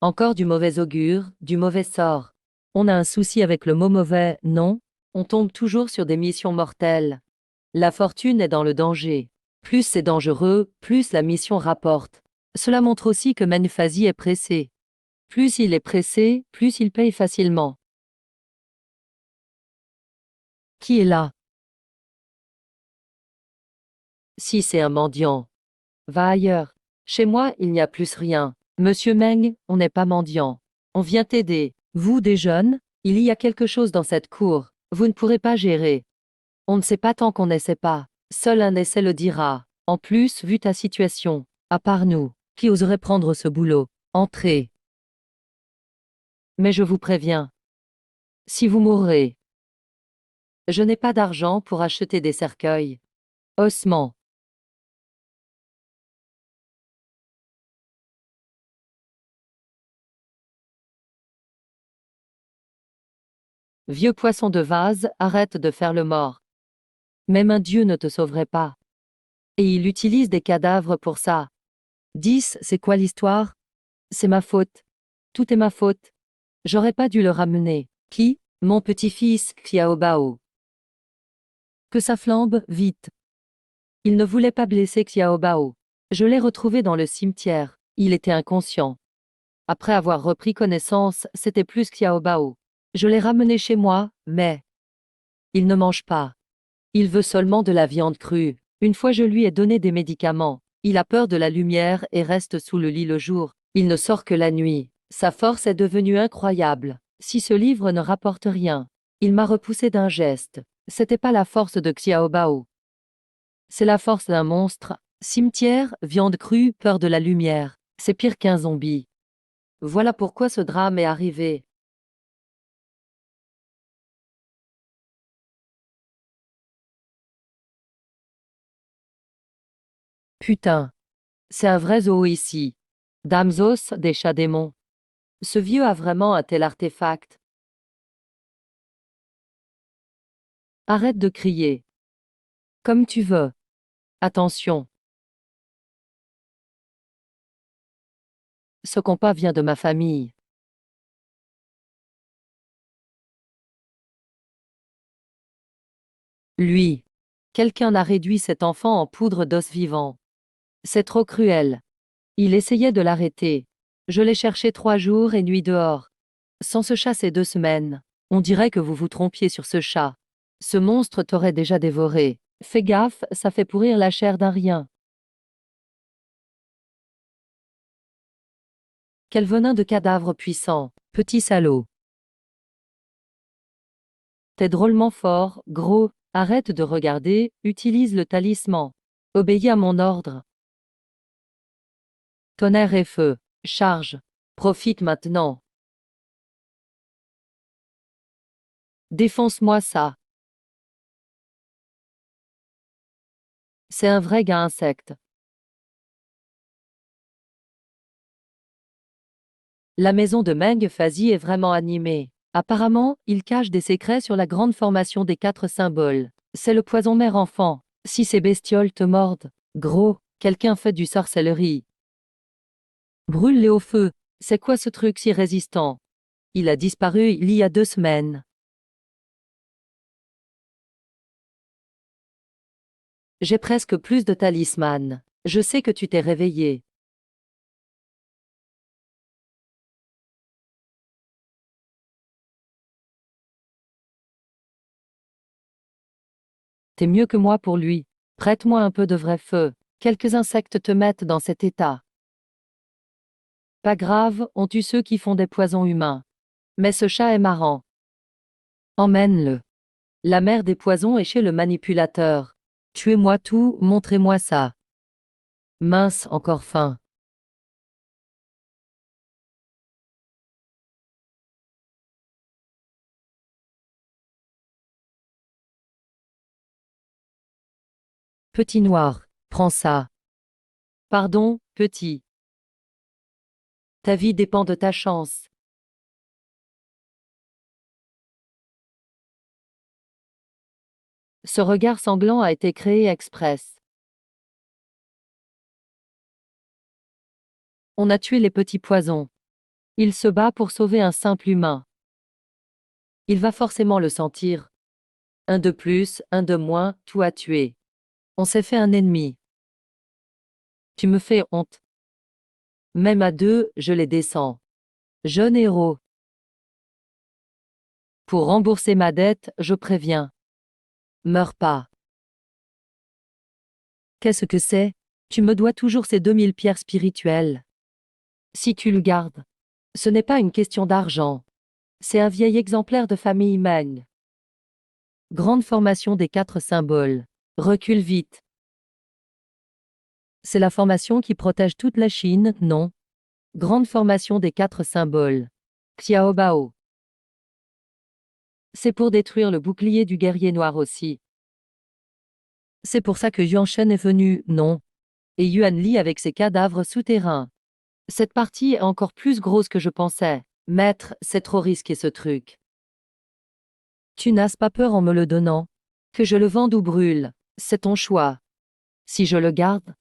Encore du mauvais augure, du mauvais sort. On a un souci avec le mot mauvais, non? On tombe toujours sur des missions mortelles. La fortune est dans le danger. Plus c'est dangereux, plus la mission rapporte. Cela montre aussi que Manfazi est pressé. Plus il est pressé, plus il paye facilement. Qui est là? Si c'est un mendiant. Va ailleurs. Chez moi, il n'y a plus rien. Monsieur Meng, on n'est pas mendiant. On vient t'aider. Vous des jeunes, il y a quelque chose dans cette cour. Vous ne pourrez pas gérer. On ne sait pas tant qu'on n'essaie pas. Seul un essai le dira. En plus, vu ta situation, à part nous, qui oserait prendre ce boulot? Entrez. Mais je vous préviens. Si vous mourrez, je n'ai pas d'argent pour acheter des cercueils. Ossements. Vieux poisson de vase, arrête de faire le mort. Même un dieu ne te sauverait pas. Et il utilise des cadavres pour ça. 10, c'est quoi l'histoire? C'est ma faute. Tout est ma faute. J'aurais pas dû le ramener. Qui? Mon petit-fils, Xiaobao. Que ça flambe, vite. Il ne voulait pas blesser Xiaobao. Je l'ai retrouvé dans le cimetière. Il était inconscient. Après avoir repris connaissance, c'était plus Xiaobao. Je l'ai ramené chez moi, mais il ne mange pas. Il veut seulement de la viande crue. Une fois je lui ai donné des médicaments. Il a peur de la lumière et reste sous le lit le jour. Il ne sort que la nuit. Sa force est devenue incroyable. Si ce livre ne rapporte rien, il m'a repoussé d'un geste. C'était pas la force de Xiaobao. C'est la force d'un monstre. Cimetière, viande crue, peur de la lumière. C'est pire qu'un zombie. Voilà pourquoi ce drame est arrivé. Putain. C'est un vrai zoo ici. Damsos, des chats démons. Ce vieux a vraiment un tel artefact. Arrête de crier. Comme tu veux. Attention. Ce compas vient de ma famille. Lui. Quelqu'un a réduit cet enfant en poudre d'os vivant. C'est trop cruel. Il essayait de l'arrêter. Je l'ai cherché 3 jours et nuit dehors. Sans ce chat ces 2 semaines. On dirait que vous vous trompiez sur ce chat. Ce monstre t'aurait déjà dévoré. Fais gaffe, ça fait pourrir la chair d'un rien. Quel venin de cadavre puissant. Petit salaud. T'es drôlement fort, gros. Arrête de regarder, utilise le talisman. Obéis à mon ordre. Tonnerre et feu. Charge. Profite maintenant. Défonce-moi ça. C'est un vrai gars insecte. La maison de Meng Fazi est vraiment animée. Apparemment, il cache des secrets sur la grande formation des 4 symboles. C'est le poison mère-enfant. Si ces bestioles te mordent, gros, quelqu'un fait du sorcellerie. Brûle-les au feu. C'est quoi ce truc si résistant? Il a disparu il y a 2 semaines. J'ai presque plus de talisman. Je sais que tu t'es réveillé. T'es mieux que moi pour lui. Prête-moi un peu de vrai feu. Quelques insectes te mettent dans cet état. Pas grave, on tue ceux qui font des poisons humains. Mais ce chat est marrant. Emmène-le. La mère des poisons est chez le manipulateur. Tuez-moi tout, montrez-moi ça. Mince, encore faim. Petit noir, prends ça. Pardon, petit. Ta vie dépend de ta chance. Ce regard sanglant a été créé express. On a tué les petits poisons. Il se bat pour sauver un simple humain. Il va forcément le sentir. Un de plus, un de moins, tout a tué. On s'est fait un ennemi. Tu me fais honte. Même à deux, je les descends. Jeune héros. Pour rembourser ma dette, je préviens. Meurs pas. Qu'est-ce que c'est? Tu me dois toujours ces 2000 pierres spirituelles. Si tu le gardes. Ce n'est pas une question d'argent. C'est un vieil exemplaire de famille Meng. Grande formation des 4 symboles. Recule vite. C'est la formation qui protège toute la Chine, non? Grande formation des 4 symboles. Xiaobao. C'est pour détruire le bouclier du guerrier noir aussi. C'est pour ça que Yuan Shen est venu, non? Et Yuan Li avec ses cadavres souterrains. Cette partie est encore plus grosse que je pensais. Maître, c'est trop risqué ce truc. Tu n'as pas peur en me le donnant? Que je le vende ou brûle, c'est ton choix. Si je le garde,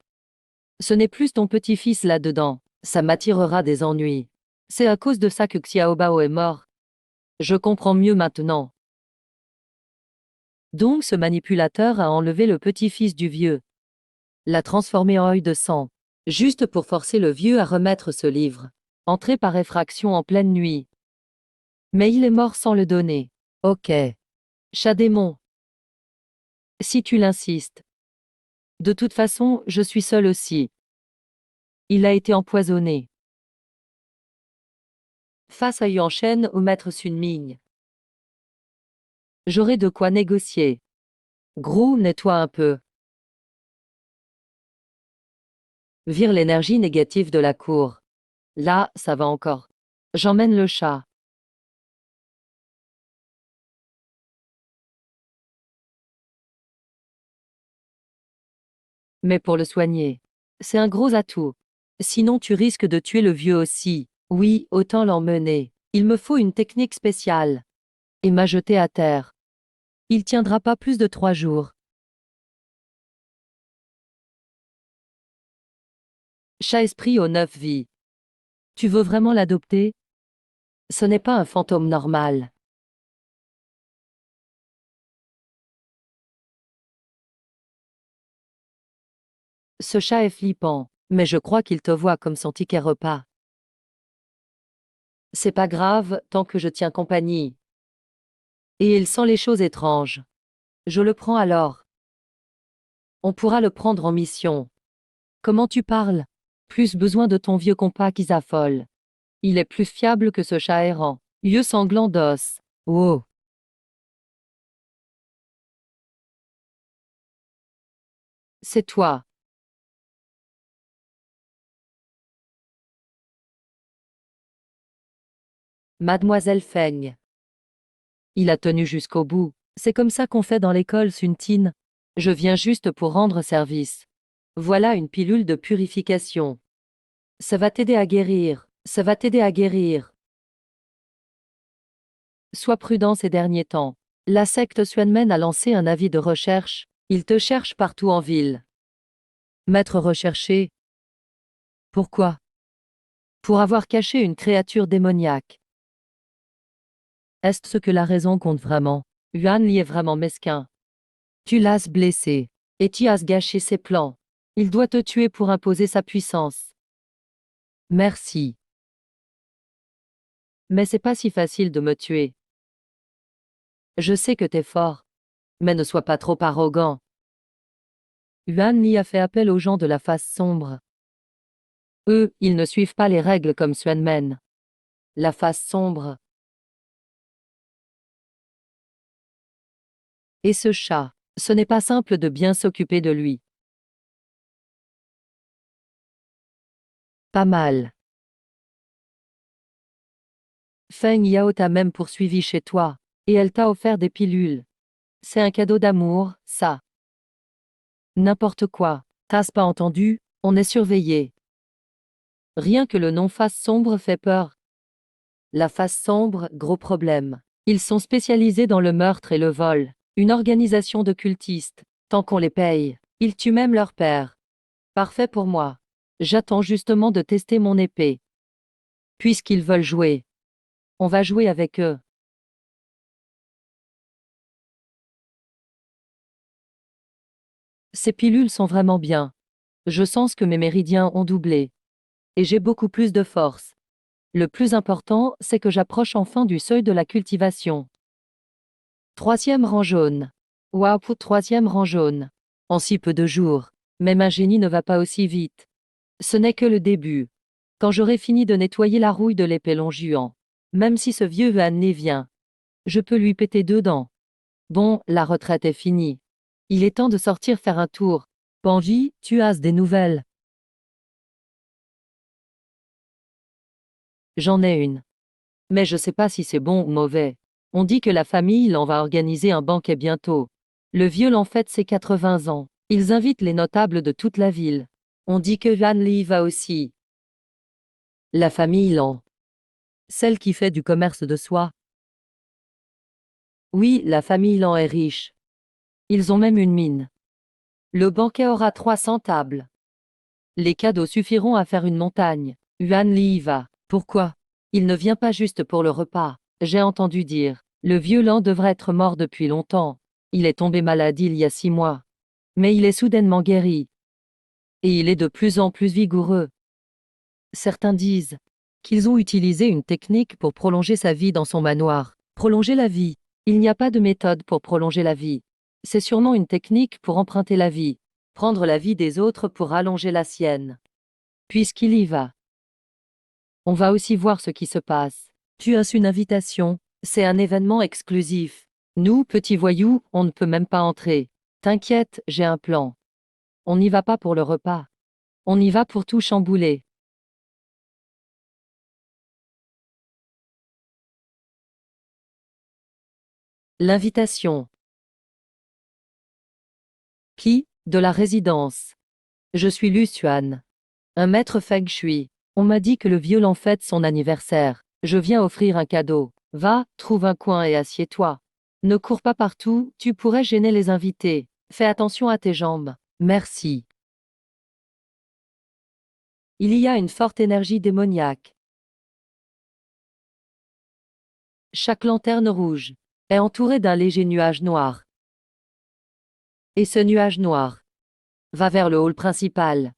ce n'est plus ton petit-fils là-dedans, ça m'attirera des ennuis. C'est à cause de ça que Xiaobao est mort. Je comprends mieux maintenant. Donc ce manipulateur a enlevé le petit-fils du vieux. L'a transformé en œil de sang. Juste pour forcer le vieux à remettre ce livre. Entré par effraction en pleine nuit. Mais il est mort sans le donner. Ok. Chat démon. Si tu l'insistes. De toute façon, je suis seul aussi. Il a été empoisonné. Face à Yuan Shen ou maître Sun Ming. J'aurai de quoi négocier. Gros, nettoie un peu. Vire l'énergie négative de la cour. Là, ça va encore. J'emmène le chat. Mais pour le soigner. C'est un gros atout. Sinon tu risques de tuer le vieux aussi. Oui, autant l'emmener. Il me faut une technique spéciale. Et m'a jeté à terre. Il tiendra pas plus de 3 jours. Chat esprit aux 9 vies. Tu veux vraiment l'adopter? Ce n'est pas un fantôme normal. Ce chat est flippant, mais je crois qu'il te voit comme son ticket repas. C'est pas grave, tant que je tiens compagnie. Et il sent les choses étranges. Je le prends alors. On pourra le prendre en mission. Comment tu parles? Plus besoin de ton vieux compas qui s'affole. Il est plus fiable que ce chat errant. Yeux sanglants d'os. Oh. C'est toi. Mademoiselle Feigne. Il a tenu jusqu'au bout. C'est comme ça qu'on fait dans l'école, Suntine. Je viens juste pour rendre service. Voilà une pilule de purification. Ça va t'aider à guérir. Ça va t'aider à guérir. Sois prudent ces derniers temps. La secte Xuanmen a lancé un avis de recherche. Ils te cherchent partout en ville. Maître recherché. Pourquoi? Pour avoir caché une créature démoniaque. Est-ce que la raison compte vraiment? Yuan Li est vraiment mesquin. Tu l'as blessé. Et tu as gâché ses plans. Il doit te tuer pour imposer sa puissance. Merci. Mais c'est pas si facile de me tuer. Je sais que t'es fort. Mais ne sois pas trop arrogant. Yuan Li a fait appel aux gens de la face sombre. Eux, ils ne suivent pas les règles comme Xuanmen. La face sombre. Et ce chat, ce n'est pas simple de bien s'occuper de lui. Pas mal. Feng Yao t'a même poursuivi chez toi, et elle t'a offert des pilules. C'est un cadeau d'amour, ça. N'importe quoi. T'as pas entendu? On est surveillé. Rien que le nom face sombre fait peur. La face sombre, gros problème. Ils sont spécialisés dans le meurtre et le vol. Une organisation de cultistes. Tant qu'on les paye, ils tuent même leur père. Parfait pour moi. J'attends justement de tester mon épée. Puisqu'ils veulent jouer. On va jouer avec eux. Ces pilules sont vraiment bien. Je sens que mes méridiens ont doublé. Et j'ai beaucoup plus de force. Le plus important, c'est que j'approche enfin du seuil de la cultivation. Troisième rang jaune. Waouh, troisième rang jaune. En si peu de jours. Mais ma génie ne va pas aussi vite. Ce n'est que le début. Quand j'aurai fini de nettoyer la rouille de l'épée Longjuan, même si ce vieux Vanley vient, je peux lui péter deux dents. Bon, la retraite est finie. Il est temps de sortir faire un tour. Panji, tu as des nouvelles? J'en ai une. Mais je sais pas si c'est bon ou mauvais. On dit que la famille Lan va organiser un banquet bientôt. Le vieux Lan fête ses 80 ans. Ils invitent les notables de toute la ville. On dit que Van Lee va aussi. La famille Lan. Celle qui fait du commerce de soie. Oui, la famille Lan est riche. Ils ont même une mine. Le banquet aura 300 tables. Les cadeaux suffiront à faire une montagne. Van Lee y va. Pourquoi? Il ne vient pas juste pour le repas. J'ai entendu dire. Le vieux Lan devrait être mort depuis longtemps. Il est tombé malade il y a 6 mois. Mais il est soudainement guéri. Et il est de plus en plus vigoureux. Certains disent qu'ils ont utilisé une technique pour prolonger sa vie dans son manoir. Prolonger la vie. Il n'y a pas de méthode pour prolonger la vie. C'est sûrement une technique pour emprunter la vie. Prendre la vie des autres pour allonger la sienne. Puisqu'il y va. On va aussi voir ce qui se passe. Tu as une invitation. C'est un événement exclusif. Nous, petits voyous, on ne peut même pas entrer. T'inquiète, j'ai un plan. On n'y va pas pour le repas. On y va pour tout chambouler. L'invitation. Qui? De la résidence. Je suis Lucian. Un maître feng shui. On m'a dit que le vieux Lan fête son anniversaire. Je viens offrir un cadeau. Va, trouve un coin et assieds-toi. Ne cours pas partout, tu pourrais gêner les invités. Fais attention à tes jambes. Merci. Il y a une forte énergie démoniaque. Chaque lanterne rouge est entourée d'un léger nuage noir. Et ce nuage noir va vers le hall principal.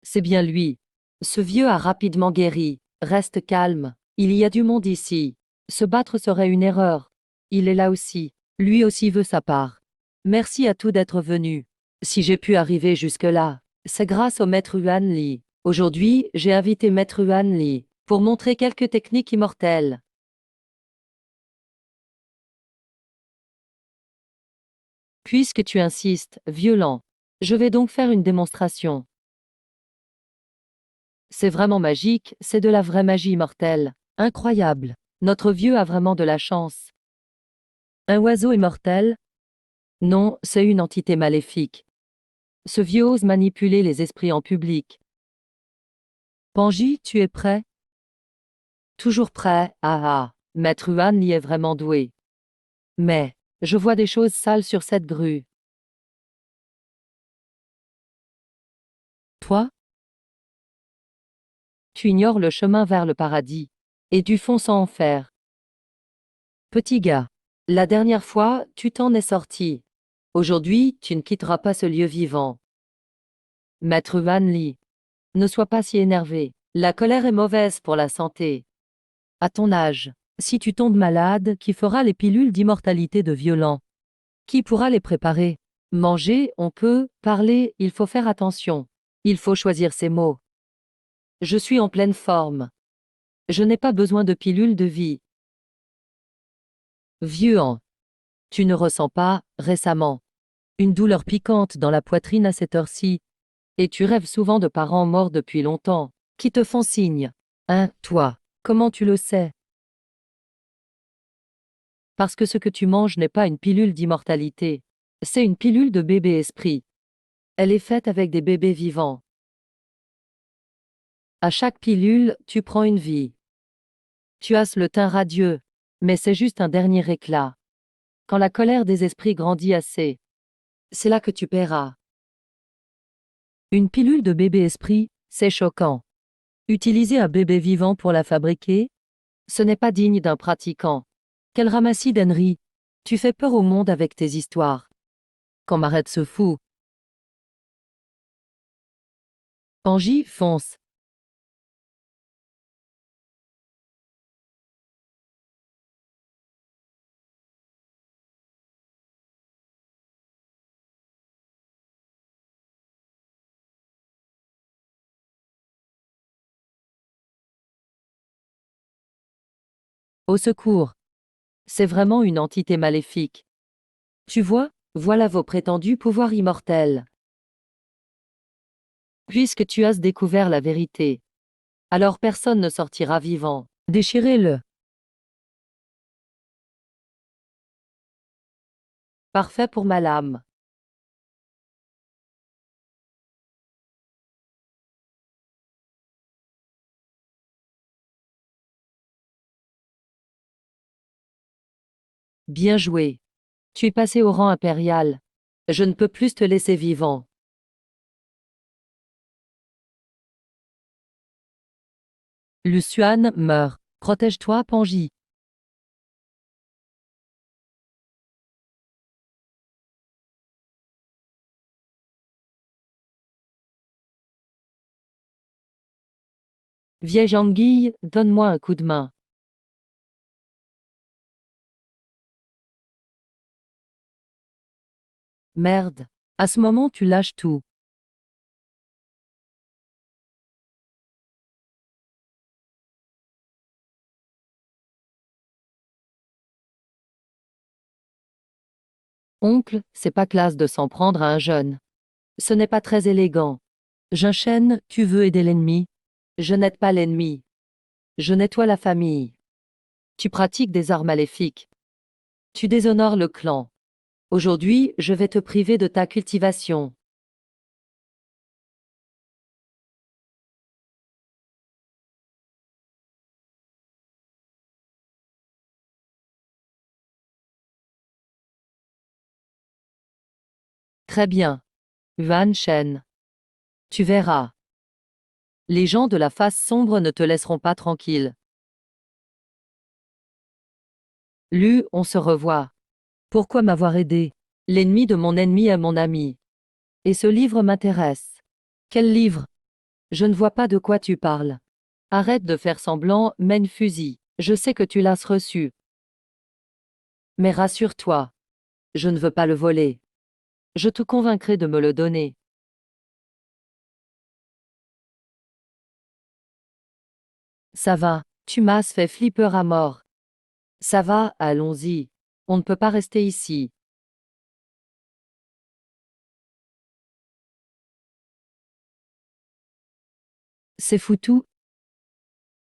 C'est bien lui. Ce vieux a rapidement guéri. Reste calme. Il y a du monde ici. Se battre serait une erreur. Il est là aussi. Lui aussi veut sa part. Merci à tous d'être venus. Si j'ai pu arriver jusque-là, c'est grâce au maître Yuan Li. Aujourd'hui, j'ai invité maître Yuan Li pour montrer quelques techniques immortelles. Puisque tu insistes, violent, je vais donc faire une démonstration. C'est vraiment magique, c'est de la vraie magie immortelle. Incroyable. Notre vieux a vraiment de la chance. Un oiseau immortel? Non, c'est une entité maléfique. Ce vieux ose manipuler les esprits en public. Panji, tu es prêt? Toujours prêt, ah ah. Maître Yuan y est vraiment doué. Mais, je vois des choses sales sur cette grue. Toi? Tu ignores le chemin vers le paradis. Et tu fonces en enfer. Petit gars. La dernière fois, tu t'en es sorti. Aujourd'hui, tu ne quitteras pas ce lieu vivant. Maître Van Lee. Ne sois pas si énervé. La colère est mauvaise pour la santé. À ton âge, si tu tombes malade, qui fera les pilules d'immortalité de violent? Qui pourra les préparer? Manger, on peut, parler, il faut faire attention. Il faut choisir ses mots. Je suis en pleine forme. Je n'ai pas besoin de pilules de vie. Vieux an. Tu ne ressens pas, récemment, une douleur piquante dans la poitrine à cette heure-ci, et tu rêves souvent de parents morts depuis longtemps, qui te font signe. Hein, toi, comment tu le sais? Parce que ce que tu manges n'est pas une pilule d'immortalité. C'est une pilule de bébé esprit. Elle est faite avec des bébés vivants. À chaque pilule, tu prends une vie. Tu as le teint radieux, mais c'est juste un dernier éclat. Quand la colère des esprits grandit assez, c'est là que tu paieras. Une pilule de bébé esprit, c'est choquant. Utiliser un bébé vivant pour la fabriquer? Ce n'est pas digne d'un pratiquant. Quel ramassis d'âneries! Tu fais peur au monde avec tes histoires. Quand m'arrête ce fou. Panji, fonce. Au secours. C'est vraiment une entité maléfique. Tu vois, voilà vos prétendus pouvoirs immortels. Puisque tu as découvert la vérité, alors personne ne sortira vivant. Déchirez-le. Parfait pour ma lame. Bien joué. Tu es passé au rang impérial. Je ne peux plus te laisser vivant. Lucian meurt. Protège-toi, Panji. Vieille anguille, donne-moi un coup de main. Merde. À ce moment, tu lâches tout. Oncle, c'est pas classe de s'en prendre à un jeune. Ce n'est pas très élégant. J'enchaîne, tu veux aider l'ennemi? Je n'aide pas l'ennemi. Je nettoie la famille. Tu pratiques des arts maléfiques. Tu déshonores le clan. Aujourd'hui, je vais te priver de ta cultivation. Très bien. Van Shen. Tu verras. Les gens de la face sombre ne te laisseront pas tranquille. Lu, on se revoit. Pourquoi m'avoir aidé? L'ennemi de mon ennemi est mon ami. Et ce livre m'intéresse. Quel livre? Je ne vois pas de quoi tu parles. Arrête de faire semblant, mène fusil. Je sais que tu l'as reçu. Mais rassure-toi, je ne veux pas le voler. Je te convaincrai de me le donner. Ça va, tu m'as fait flipper à mort. Ça va, allons-y. On ne peut pas rester ici. C'est foutu.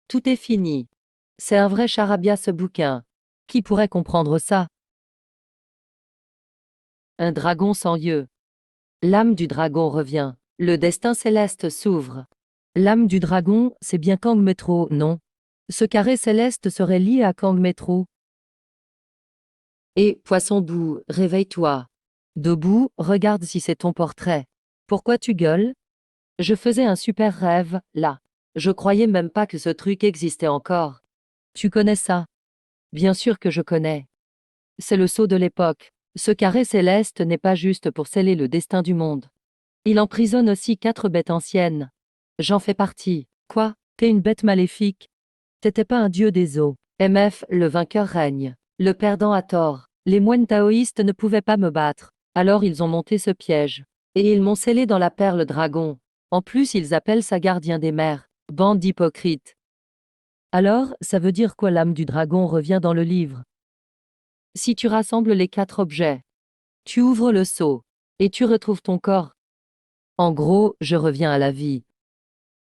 Tout est fini. C'est un vrai charabia ce bouquin. Qui pourrait comprendre ça? Un dragon sans yeux. L'âme du dragon revient. Le destin céleste s'ouvre. L'âme du dragon, c'est bien Kang Metro, non? Ce carré céleste serait lié à Kang Metro. Et, poisson doux, réveille-toi. Debout, regarde si c'est ton portrait. Pourquoi tu gueules? Je faisais un super rêve, là. Je croyais même pas que ce truc existait encore. Tu connais ça? Bien sûr que je connais. C'est le sceau de l'époque. Ce carré céleste n'est pas juste pour sceller le destin du monde. Il emprisonne aussi 4 bêtes anciennes. J'en fais partie. Quoi? T'es une bête maléfique? T'étais pas un dieu des eaux. MF, le vainqueur règne. Le perdant a tort. Les moines taoïstes ne pouvaient pas me battre. Alors ils ont monté ce piège. Et ils m'ont scellé dans la perle dragon. En plus ils appellent ça gardien des mers. Bande d'hypocrites. Alors, ça veut dire quoi l'âme du dragon revient dans le livre? Si tu rassembles les 4 objets, tu ouvres le seau, et tu retrouves ton corps. En gros, je reviens à la vie.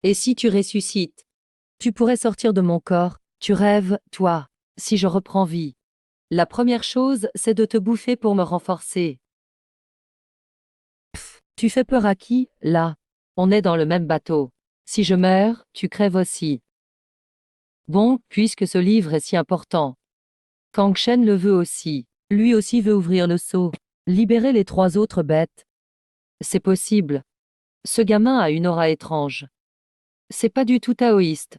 Et si tu ressuscites, tu pourrais sortir de mon corps, tu rêves, toi, si je reprends vie. La première chose, c'est de te bouffer pour me renforcer. Tu fais peur à qui, là? On est dans le même bateau. Si je meurs, tu crèves aussi. Bon, puisque ce livre est si important. Kang Shen le veut aussi. Lui aussi veut ouvrir le seau. Libérer les 3 autres bêtes. C'est possible. Ce gamin a une aura étrange. C'est pas du tout taoïste.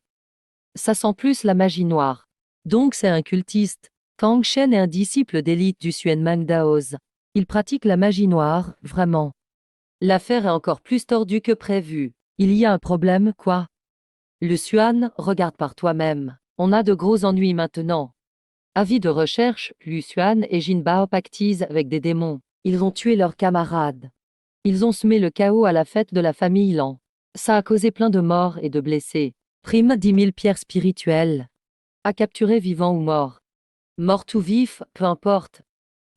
Ça sent plus la magie noire. Donc c'est un cultiste. Kang Shen est un disciple d'élite du Xuan Mang Daoz. Il pratique la magie noire, vraiment. L'affaire est encore plus tordue que prévu. Il y a un problème, quoi? Lucian, regarde par toi-même. On a de gros ennuis maintenant. Avis de recherche, Lucian et Jinbao pactisent avec des démons. Ils ont tué leurs camarades. Ils ont semé le chaos à la fête de la famille Lan. Ça a causé plein de morts et de blessés. Prime 10 000 pierres spirituelles. À capturer vivant ou mort. Mort ou vif, peu importe.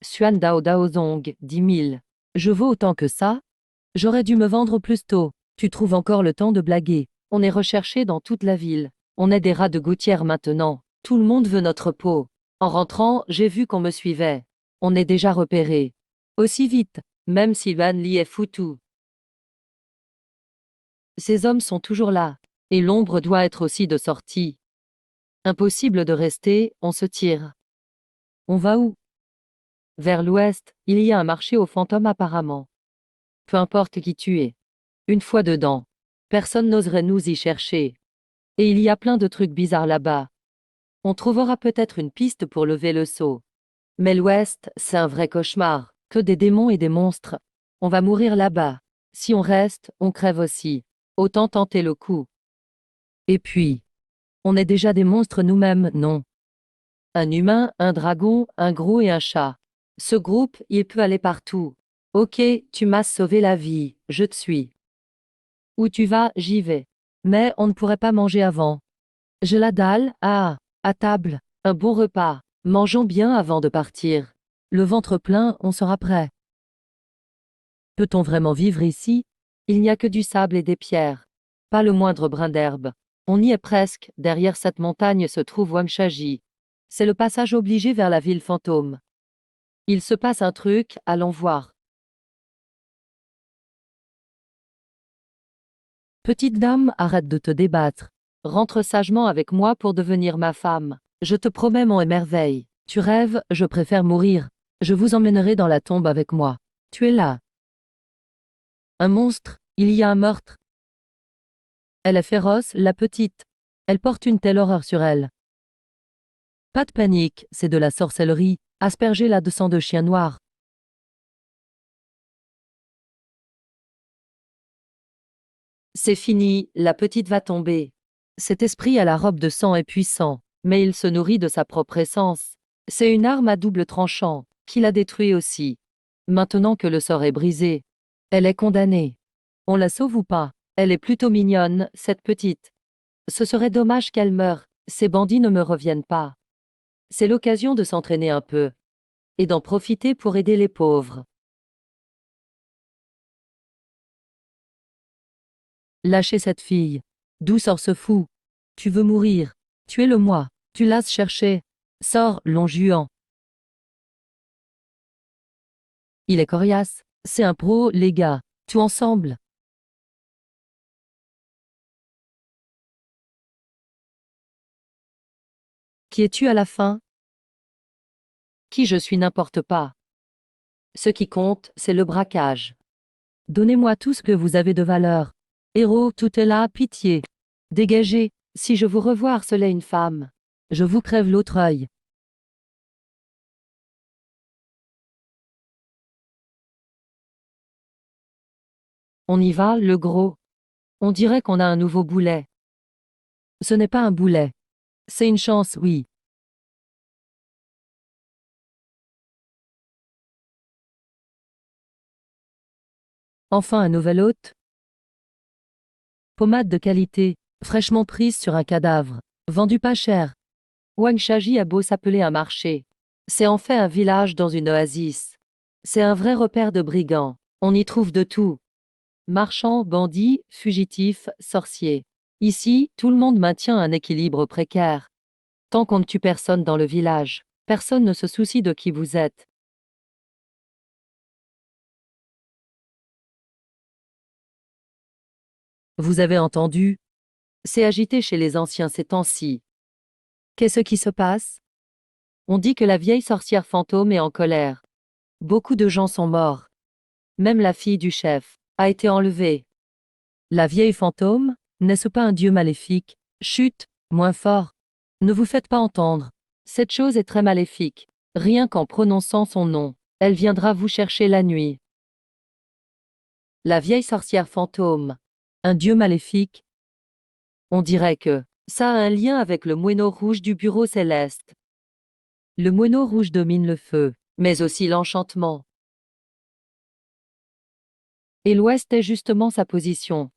Xuan Dao Dao Zong, 10 000. Je vaux autant que ça? J'aurais dû me vendre plus tôt. Tu trouves encore le temps de blaguer. On est recherché dans toute la ville. On est des rats de gouttière maintenant. Tout le monde veut notre peau. En rentrant, j'ai vu qu'on me suivait. On est déjà repéré. Aussi vite, même si Van Li est foutu. Ces hommes sont toujours là. Et l'ombre doit être aussi de sortie. Impossible de rester, on se tire. On va où? Vers l'ouest, il y a un marché aux fantômes apparemment. Peu importe qui tu es. Une fois dedans, personne n'oserait nous y chercher. Et il y a plein de trucs bizarres là-bas. On trouvera peut-être une piste pour lever le seau. Mais l'ouest, c'est un vrai cauchemar, que des démons et des monstres. On va mourir là-bas. Si on reste, on crève aussi. Autant tenter le coup. Et puis, on est déjà des monstres nous-mêmes, non? Un humain, un dragon, un gros et un chat. Ce groupe, il peut aller partout. Ok, tu m'as sauvé la vie, je te suis. Où tu vas, j'y vais. Mais on ne pourrait pas manger avant. J'ai la dalle, à table, un bon repas. Mangeons bien avant de partir. Le ventre plein, on sera prêt. Peut-on vraiment vivre ici? Il n'y a que du sable et des pierres. Pas le moindre brin d'herbe. On y est presque, derrière cette montagne se trouve Wangshaji. C'est le passage obligé vers la ville fantôme. Il se passe un truc, allons voir. Petite dame, arrête de te débattre. Rentre sagement avec moi pour devenir ma femme. Je te promets mon émerveil. Tu rêves, je préfère mourir. Je vous emmènerai dans la tombe avec moi. Tu es là. Un monstre, il y a un meurtre. Elle est féroce, la petite. Elle porte une telle horreur sur elle. Pas de panique, c'est de la sorcellerie. Aspergez-la de sang de chien noir. C'est fini, la petite va tomber. Cet esprit à la robe de sang est puissant, mais il se nourrit de sa propre essence. C'est une arme à double tranchant, qui la détruit aussi. Maintenant que le sort est brisé, elle est condamnée. On la sauve ou pas? Elle est plutôt mignonne, cette petite. Ce serait dommage qu'elle meure, ces bandits ne me reviennent pas. C'est l'occasion de s'entraîner un peu. Et d'en profiter pour aider les pauvres. Lâchez cette fille. D'où sort ce fou? Tu veux mourir. Tuez-le moi. Tu l'as cherché. Sors, long-juan. Il est coriace. C'est un pro, les gars. Tout ensemble. Qui es-tu à la fin? Qui je suis n'importe pas. Ce qui compte, c'est le braquage. Donnez-moi tout ce que vous avez de valeur. Héros, tout est là, pitié. Dégagez, si je vous revois harceler une femme. Je vous crève l'autre œil. On y va, le gros. On dirait qu'on a un nouveau boulet. Ce n'est pas un boulet. C'est une chance, oui. Enfin un nouvel hôte. Pommade de qualité, fraîchement prise sur un cadavre. Vendue pas cher. Wangshaji a beau s'appeler un marché. C'est en fait un village dans une oasis. C'est un vrai repère de brigands. On y trouve de tout. Marchands, bandits, fugitifs, sorciers. Ici, tout le monde maintient un équilibre précaire. Tant qu'on ne tue personne dans le village, personne ne se soucie de qui vous êtes. Vous avez entendu? C'est agité chez les anciens ces temps-ci. Qu'est-ce qui se passe? On dit que la vieille sorcière fantôme est en colère. Beaucoup de gens sont morts. Même la fille du chef a été enlevée. La vieille fantôme, n'est-ce pas un dieu maléfique? Chut, moins fort. Ne vous faites pas entendre. Cette chose est très maléfique. Rien qu'en prononçant son nom, elle viendra vous chercher la nuit. La vieille sorcière fantôme. Un dieu maléfique? On dirait que ça a un lien avec le moineau rouge du bureau céleste. Le moineau rouge domine le feu, mais aussi l'enchantement. Et l'ouest est justement sa position.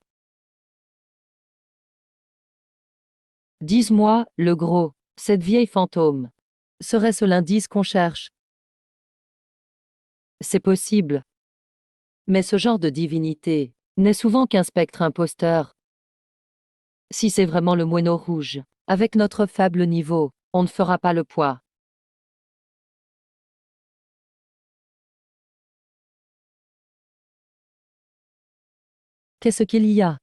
Dis-moi, le gros, cette vieille fantôme. Serait-ce l'indice qu'on cherche? C'est possible. Mais ce genre de divinité n'est souvent qu'un spectre imposteur. Si c'est vraiment le moineau rouge, avec notre faible niveau, on ne fera pas le poids. Qu'est-ce qu'il y a?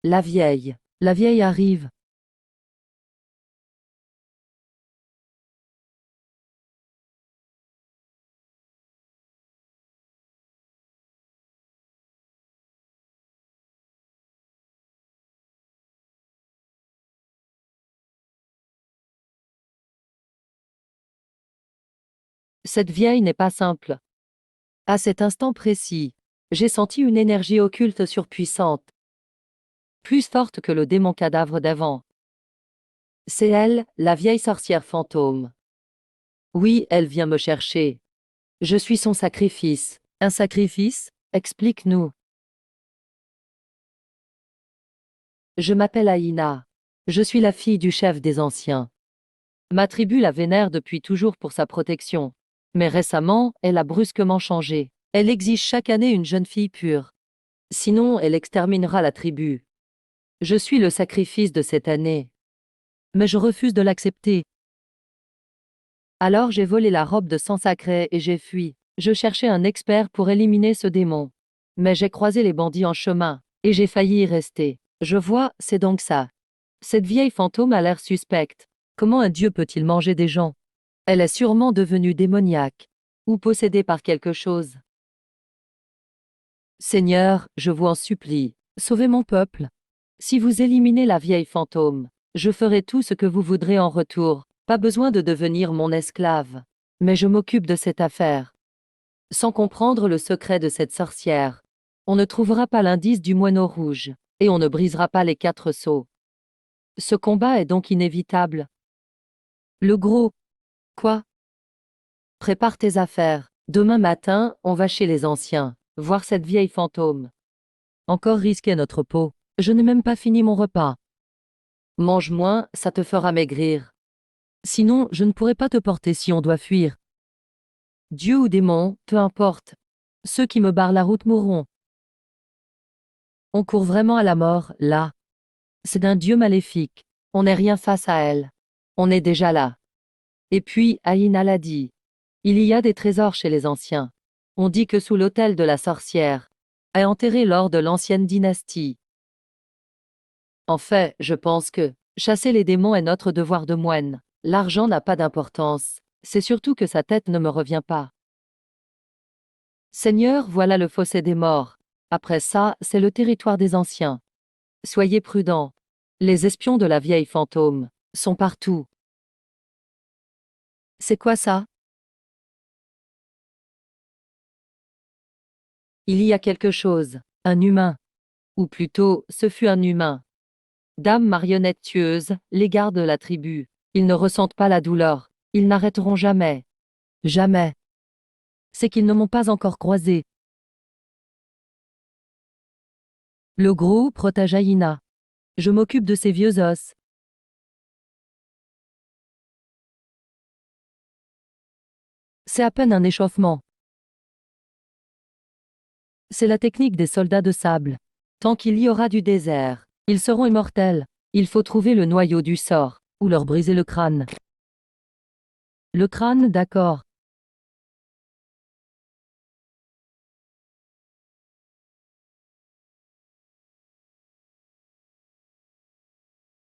La vieille. La vieille arrive. Cette vieille n'est pas simple. À cet instant précis, j'ai senti une énergie occulte surpuissante, plus forte que le démon cadavre d'avant. C'est elle, la vieille sorcière fantôme. Oui, elle vient me chercher. Je suis son sacrifice. Un sacrifice? Explique-nous. Je m'appelle Aïna. Je suis la fille du chef des anciens. Ma tribu la vénère depuis toujours pour sa protection. Mais récemment, elle a brusquement changé. Elle exige chaque année une jeune fille pure. Sinon, elle exterminera la tribu. Je suis le sacrifice de cette année. Mais je refuse de l'accepter. Alors j'ai volé la robe de sang sacré et j'ai fui. Je cherchais un expert pour éliminer ce démon. Mais j'ai croisé les bandits en chemin, et j'ai failli y rester. Je vois, c'est donc ça. Cette vieille fantôme a l'air suspecte. Comment un dieu peut-il manger des gens? Elle est sûrement devenue démoniaque. Ou possédée par quelque chose. Seigneur, je vous en supplie, sauvez mon peuple. Si vous éliminez la vieille fantôme, je ferai tout ce que vous voudrez en retour. Pas besoin de devenir mon esclave. Mais je m'occupe de cette affaire. Sans comprendre le secret de cette sorcière, on ne trouvera pas l'indice du moineau rouge, et on ne brisera pas les 4 sceaux. Ce combat est donc inévitable. Le gros. Quoi? Prépare tes affaires. Demain matin, on va chez les anciens, voir cette vieille fantôme. Encore risquer notre peau. Je n'ai même pas fini mon repas. Mange moins, ça te fera maigrir. Sinon, je ne pourrai pas te porter si on doit fuir. Dieu ou démon, peu importe. Ceux qui me barrent la route mourront. On court vraiment à la mort, là. C'est d'un dieu maléfique. On n'est rien face à elle. On est déjà là. Et puis, Aïna l'a dit. Il y a des trésors chez les anciens. On dit que sous l'autel de la sorcière est enterré l'or de l'ancienne dynastie. En fait, je pense que chasser les démons est notre devoir de moine. L'argent n'a pas d'importance. C'est surtout que sa tête ne me revient pas. Seigneur, voilà le fossé des morts. Après ça, c'est le territoire des anciens. Soyez prudents. Les espions de la vieille fantôme sont partout. C'est quoi ça? Il y a quelque chose. Un humain. Ou plutôt, ce fut un humain. Dame marionnette tueuse, les gardes de la tribu. Ils ne ressentent pas la douleur. Ils n'arrêteront jamais. Jamais. C'est qu'ils ne m'ont pas encore croisé. Le gros protège Aïna. Je m'occupe de ses vieux os. C'est à peine un échauffement. C'est la technique des soldats de sable. Tant qu'il y aura du désert, ils seront immortels. Il faut trouver le noyau du sort, ou leur briser le crâne. Le crâne, d'accord.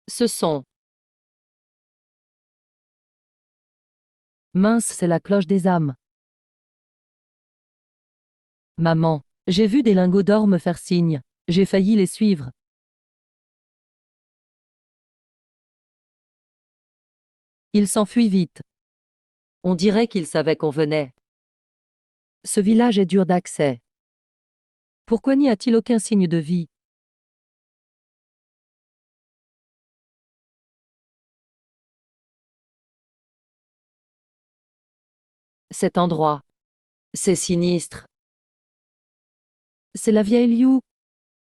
Ce sont. Mince, c'est la cloche des âmes. Maman, j'ai vu des lingots d'or me faire signe. J'ai failli les suivre. Ils s'enfuient vite. On dirait qu'ils savaient qu'on venait. Ce village est dur d'accès. Pourquoi n'y a-t-il aucun signe de vie? Cet endroit. C'est sinistre. C'est la vieille Liu.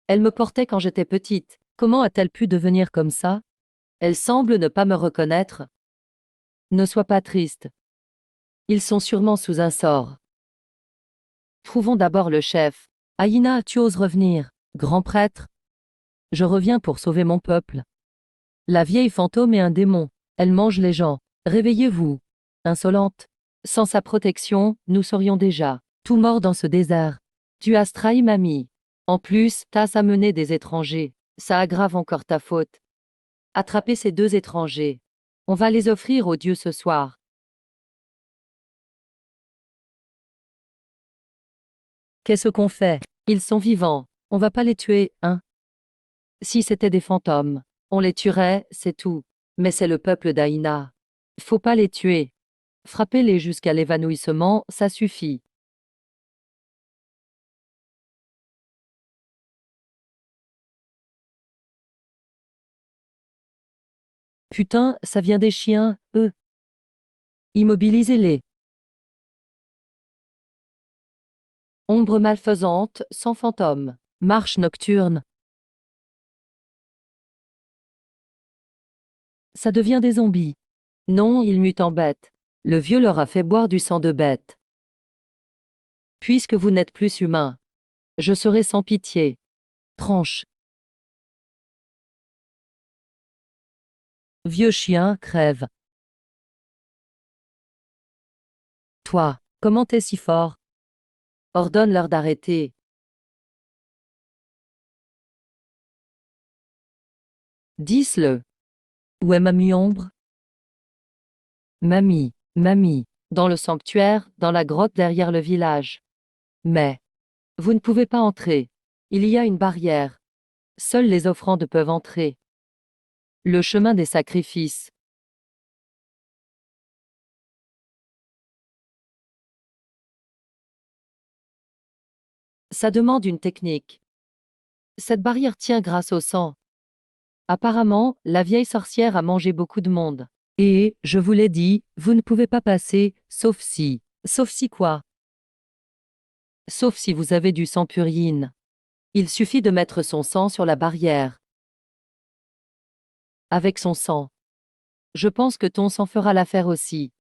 Elle me portait quand j'étais petite. Comment a-t-elle pu devenir comme ça? Elle semble ne pas me reconnaître. Ne sois pas triste. Ils sont sûrement sous un sort. Trouvons d'abord le chef. Aïna, tu oses revenir, grand prêtre? Je reviens pour sauver mon peuple. La vieille fantôme est un démon. Elle mange les gens. Réveillez-vous. Insolente. Sans sa protection, nous serions déjà tout morts dans ce désert. Tu as trahi mamie. En plus, t'as amené des étrangers. Ça aggrave encore ta faute. Attrapez ces 2 étrangers. On va les offrir aux dieux ce soir. Qu'est-ce qu'on fait? Ils sont vivants. On va pas les tuer, hein? Si c'était des fantômes, on les tuerait, c'est tout. Mais c'est le peuple d'Aïna. Faut pas les tuer. Frappez-les jusqu'à l'évanouissement, ça suffit. Putain, ça vient des chiens, eux. Immobilisez-les. Ombre malfaisante, sans fantôme. Marche nocturne. Ça devient des zombies. Non, ils mutent en bêtes. Le vieux leur a fait boire du sang de bête. Puisque vous n'êtes plus humain, je serai sans pitié. Tranche. Vieux chien, crève. Toi, comment t'es si fort? Ordonne-leur d'arrêter. Dis-le. Où est Mamie Ombre? Mamie, mamie, dans le sanctuaire, dans la grotte derrière le village. Mais, vous ne pouvez pas entrer. Il y a une barrière. Seules les offrandes peuvent entrer. Le chemin des sacrifices. Ça demande une technique. Cette barrière tient grâce au sang. Apparemment, la vieille sorcière a mangé beaucoup de monde. Et, je vous l'ai dit, vous ne pouvez pas passer, sauf si. Sauf si quoi? Sauf si vous avez du sang purine. Il suffit de mettre son sang sur la barrière. Avec son sang. Je pense que ton sang fera l'affaire aussi.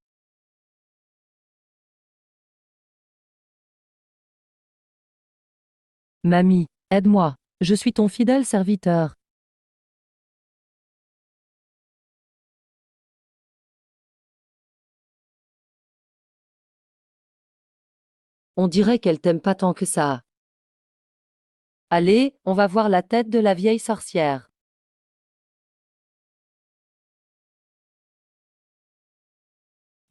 Mamie, aide-moi. Je suis ton fidèle serviteur. On dirait qu'elle t'aime pas tant que ça. Allez, on va voir la tête de la vieille sorcière.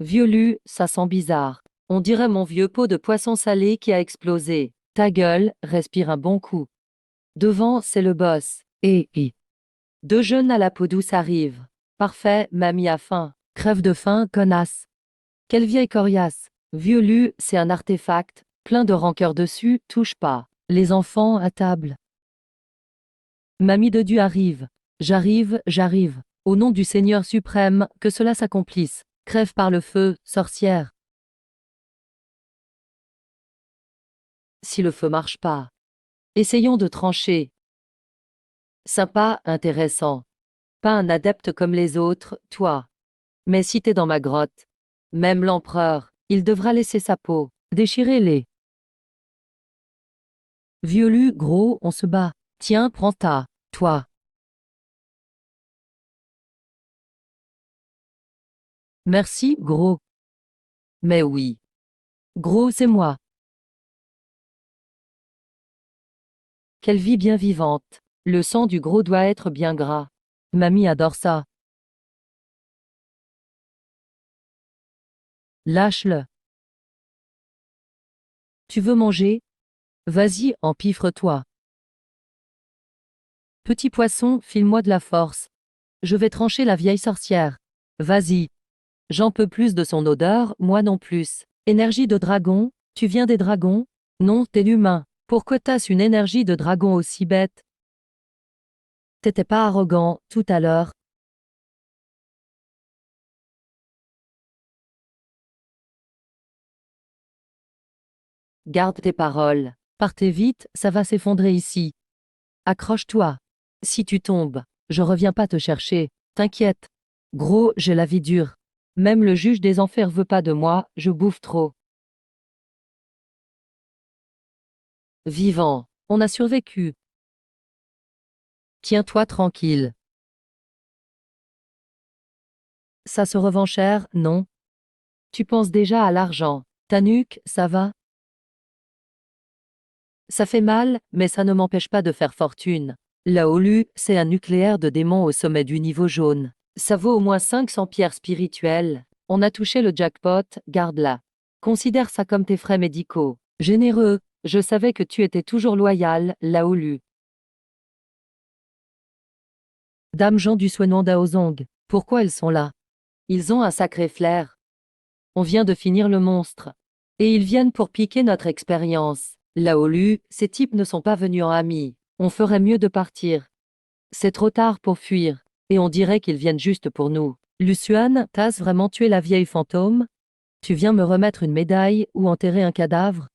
Vieux Lu, ça sent bizarre. On dirait mon vieux pot de poisson salé qui a explosé. Ta gueule, respire un bon coup. Devant, c'est le boss. Et. 2 jeunes à la peau douce arrivent. Parfait, mamie a faim. Crève de faim, connasse. Quelle vieille coriace. Vieux Lu, c'est un artefact. Plein de rancœur dessus, touche pas. Les enfants à table. Mamie de Dieu arrive. J'arrive, j'arrive. Au nom du Seigneur suprême, que cela s'accomplisse. Crève par le feu, sorcière. Si le feu marche pas. Essayons de trancher. Sympa, intéressant. Pas un adepte comme les autres, toi. Mais si t'es dans ma grotte. Même l'empereur, il devra laisser sa peau. Déchirez-les. Vieux Lu, gros, on se bat. Tiens, prends ta. Toi. Merci, gros. Mais oui. Gros, c'est moi. Quelle vie bien vivante. Le sang du gros doit être bien gras. Mamie adore ça. Lâche-le. Tu veux manger? Vas-y, empiffre-toi. Petit poisson, file-moi de la force. Je vais trancher la vieille sorcière. Vas-y. J'en peux plus de son odeur, moi non plus. Énergie de dragon, tu viens des dragons? Non, t'es l'humain. Pourquoi t'as une énergie de dragon aussi bête? T'étais pas arrogant, tout à l'heure. Garde tes paroles. Partez vite, ça va s'effondrer ici. Accroche-toi. Si tu tombes, je reviens pas te chercher. T'inquiète. Gros, j'ai la vie dure. Même le juge des enfers veut pas de moi, je bouffe trop. Vivant. On a survécu. Tiens-toi tranquille. Ça se revend cher, non? Tu penses déjà à l'argent. Ta nuque, ça va? Ça fait mal, mais ça ne m'empêche pas de faire fortune. La Olu, c'est un nucléaire de démons au sommet du niveau jaune. Ça vaut au moins 500 pierres spirituelles. On a touché le jackpot, garde-la. Considère ça comme tes frais médicaux. Généreux, je savais que tu étais toujours loyal, la Olu. Dame Jean du Soignon d'Aozong, pourquoi elles sont là? Ils ont un sacré flair. On vient de finir le monstre. Et ils viennent pour piquer notre expérience. La Olu, ces types ne sont pas venus en amis. On ferait mieux de partir. C'est trop tard pour fuir. Et on dirait qu'ils viennent juste pour nous. Luciane, t'as vraiment tué la vieille fantôme? Tu viens me remettre une médaille ou enterrer un cadavre?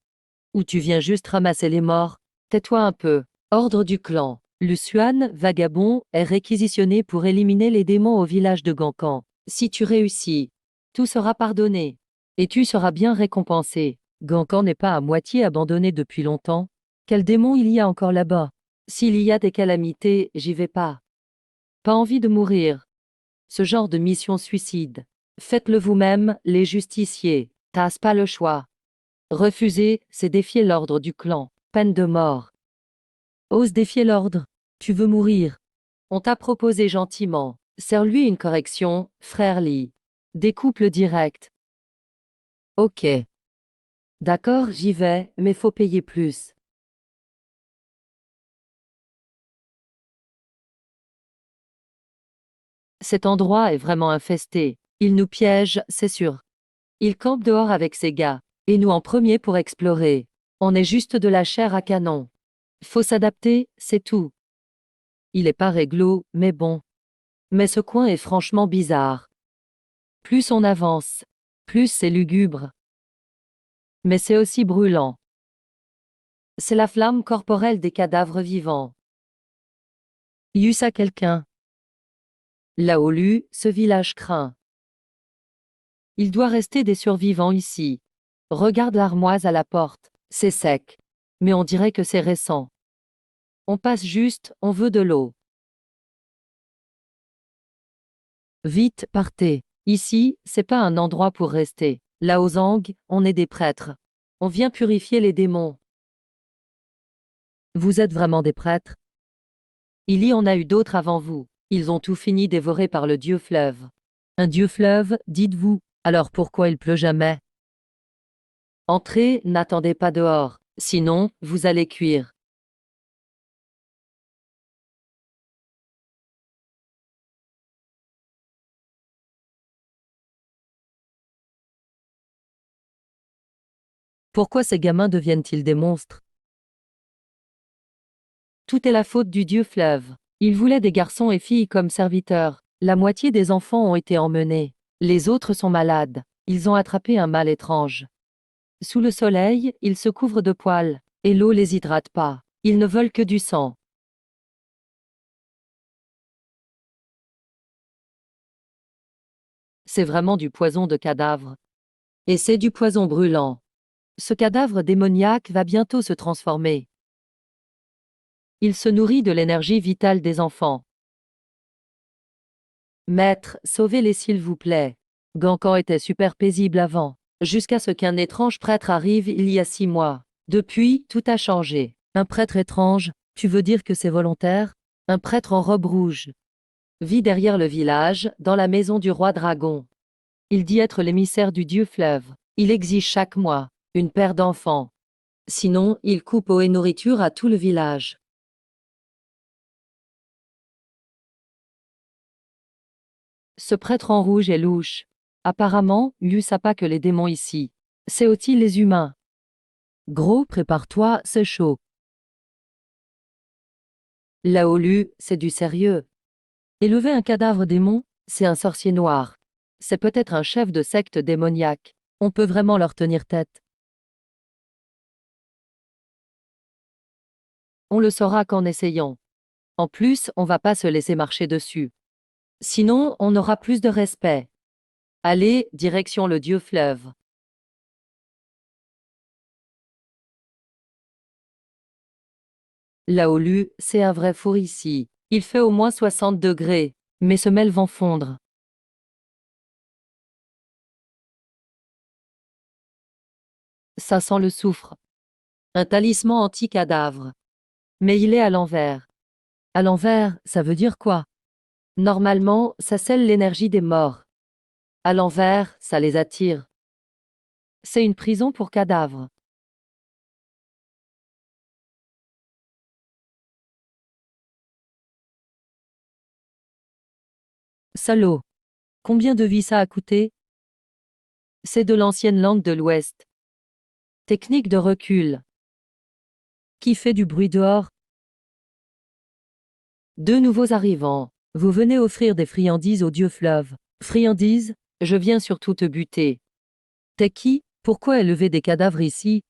Ou tu viens juste ramasser les morts? Tais-toi un peu. Ordre du clan. Luciane, vagabond, est réquisitionné pour éliminer les démons au village de Gancan. Si tu réussis, tout sera pardonné. Et tu seras bien récompensé. Gancan n'est pas à moitié abandonné depuis longtemps. Quel démon il y a encore là-bas? S'il y a des calamités, j'y vais pas. Pas envie de mourir. Ce genre de mission suicide. Faites-le vous-même, les justiciers. T'as pas le choix. Refuser, c'est défier l'ordre du clan. Peine de mort. Ose défier l'ordre. Tu veux mourir. On t'a proposé gentiment. Serre-lui une correction, frère Lee. Découpe-le direct. Ok. D'accord, j'y vais, mais faut payer plus. Cet endroit est vraiment infesté. Il nous piège, c'est sûr. Il campe dehors avec ses gars. Et nous en premier pour explorer. On est juste de la chair à canon. Faut s'adapter, c'est tout. Il est pas réglo, mais bon. Mais ce coin est franchement bizarre. Plus on avance, plus c'est lugubre. Mais c'est aussi brûlant. C'est la flamme corporelle des cadavres vivants. Y eut ça quelqu'un? Là au lu, ce village craint. Il doit rester des survivants ici. Regarde l'armoise à la porte, c'est sec. Mais on dirait que c'est récent. On passe juste, on veut de l'eau. Vite, partez. Ici, c'est pas un endroit pour rester. Là aux Zang, on est des prêtres. On vient purifier les démons. Vous êtes vraiment des prêtres? Il y en a eu d'autres avant vous. Ils ont tout fini dévorés par le dieu fleuve. Un dieu fleuve, dites-vous. Alors pourquoi il pleut jamais? Entrez, n'attendez pas dehors. Sinon, vous allez cuire. Pourquoi ces gamins deviennent-ils des monstres? Tout est la faute du dieu fleuve. Il voulait des garçons et filles comme serviteurs. La moitié des enfants ont été emmenés. Les autres sont malades. Ils ont attrapé un mal étrange. Sous le soleil, ils se couvrent de poils. Et l'eau les hydrate pas. Ils ne veulent que du sang. C'est vraiment du poison de cadavre. Et c'est du poison brûlant. Ce cadavre démoniaque va bientôt se transformer. Il se nourrit de l'énergie vitale des enfants. Maître, sauvez-les s'il vous plaît. Gancan était super paisible avant, jusqu'à ce qu'un étrange prêtre arrive il y a 6 mois. Depuis, tout a changé. Un prêtre étrange, tu veux dire que c'est volontaire? Un prêtre en robe rouge vit derrière le village, dans la maison du roi dragon. Il dit être l'émissaire du dieu fleuve. Il exige chaque mois une paire d'enfants. Sinon, il coupe eau et nourriture à tout le village. Ce prêtre en rouge est louche. Apparemment, Luce a pas que les démons ici. C'est aussi les humains. Gros, prépare-toi, c'est chaud. Laolu, c'est du sérieux. Élever un cadavre démon, c'est un sorcier noir. C'est peut-être un chef de secte démoniaque. On peut vraiment leur tenir tête. On le saura qu'en essayant. En plus, on va pas se laisser marcher dessus. Sinon, on aura plus de respect. Allez, direction le dieu fleuve. Laolu, c'est un vrai four ici. Il fait au moins 60 degrés. Mes semelles vont fondre. Ça sent le soufre. Un talisman anti-cadavre. Mais il est à l'envers. À l'envers, ça veut dire quoi? Normalement, ça scelle l'énergie des morts. À l'envers, ça les attire. C'est une prison pour cadavres. Salaud. Combien de vies ça a coûté? C'est de l'ancienne langue de l'Ouest. Technique de recul. Qui fait du bruit dehors? Deux nouveaux arrivants. Vous venez offrir des friandises au dieu fleuve. Friandises? Je viens surtout te buter. T'es qui? Pourquoi élever des cadavres ici?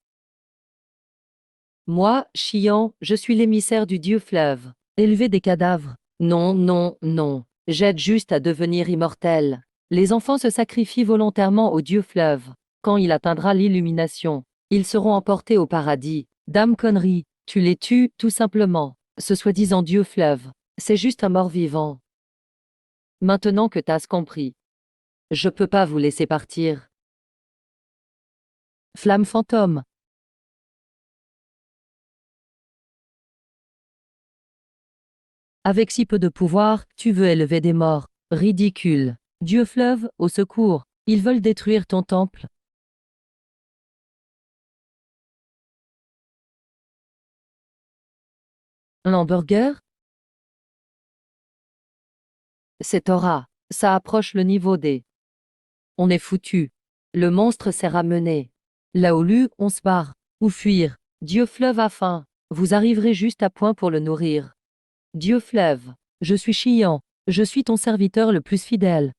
Moi, Chian, je suis l'émissaire du dieu fleuve. Élever des cadavres? Non, non, non. J'aide juste à devenir immortel. Les enfants se sacrifient volontairement au dieu fleuve. Quand il atteindra l'illumination, ils seront emportés au paradis. Dame connerie, tu les tues, tout simplement. Ce soi-disant dieu fleuve, c'est juste un mort-vivant. Maintenant que t'as compris, je peux pas vous laisser partir. Flamme fantôme. Avec si peu de pouvoir, tu veux élever des morts. Ridicule. Dieu fleuve, au secours. Ils veulent détruire ton temple. Un hamburger? C'est aura. Ça approche le niveau des. On est foutu. Le monstre s'est ramené. Laolu, on se barre. Ou fuir. Dieu fleuve a faim. Vous arriverez juste à point pour le nourrir. Dieu fleuve. Je suis Chian. Je suis ton serviteur le plus fidèle.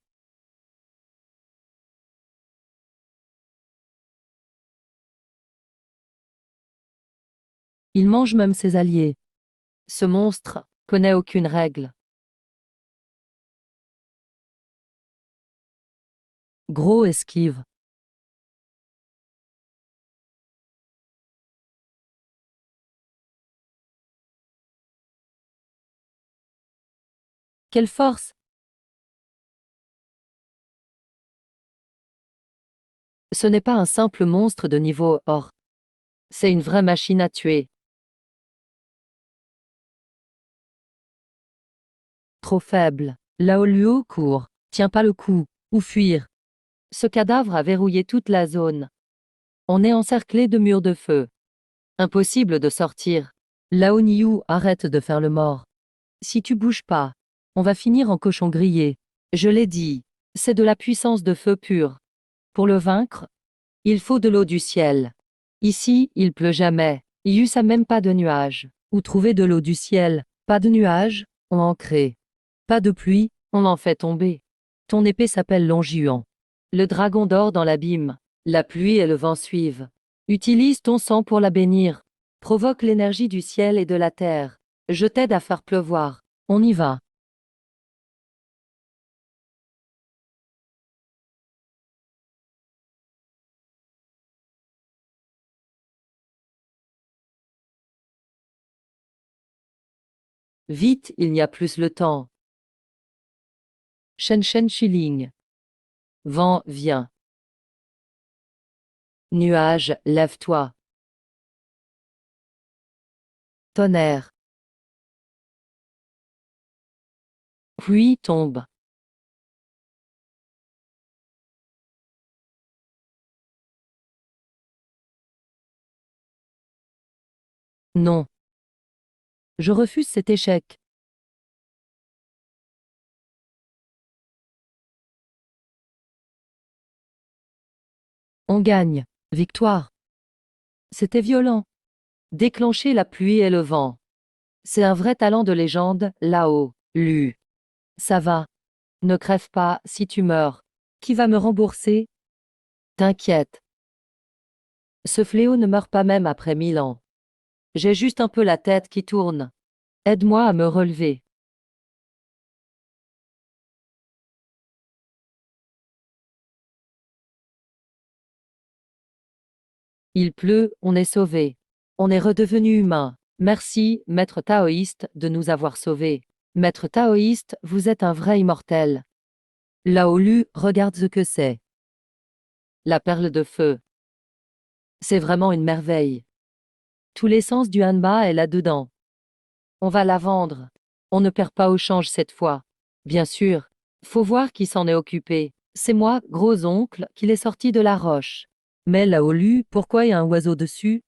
Il mange même ses alliés. Ce monstre connaît aucune règle. Gros esquive. Quelle force! Ce n'est pas un simple monstre de niveau or. C'est une vraie machine à tuer. Trop faible. Laoluo court. Tiens pas le coup. Ou fuir. Ce cadavre a verrouillé toute la zone. On est encerclé de murs de feu. Impossible de sortir. Lao Niu, arrête de faire le mort. Si tu bouges pas, on va finir en cochon grillé. Je l'ai dit. C'est de la puissance de feu pur. Pour le vaincre, il faut de l'eau du ciel. Ici, il pleut jamais. Yus a même pas de nuages. Où trouver de l'eau du ciel? Pas de nuages? On en crée. Pas de pluie? On en fait tomber. Ton épée s'appelle Longiuan. Le dragon dort dans l'abîme. La pluie et le vent suivent. Utilise ton sang pour la bénir. Provoque l'énergie du ciel et de la terre. Je t'aide à faire pleuvoir. On y va. Vite, il n'y a plus le temps. Shen Shen Shilling. Vent, viens. Nuage, lève-toi. Tonnerre. Pluie tombe. Non. Je refuse cet échec. On gagne. Victoire. C'était violent. Déclencher la pluie et le vent. C'est un vrai talent de légende, là-haut. Lu. Ça va. Ne crève pas, si tu meurs. Qui va me rembourser? T'inquiète. Ce fléau ne meurt pas même après 1000 ans. J'ai juste un peu la tête qui tourne. Aide-moi à me relever. Il pleut, on est sauvé. On est redevenu humain. Merci, maître taoïste, de nous avoir sauvés. Maître taoïste, vous êtes un vrai immortel. Laolu, regarde ce que c'est. La perle de feu. C'est vraiment une merveille. Tout l'essence du hanba est là-dedans. On va la vendre. On ne perd pas au change cette fois. Bien sûr. Faut voir qui s'en est occupé. C'est moi, gros-oncle, qui l'ai sorti de la roche. Mais Laolu, pourquoi y a un oiseau dessus?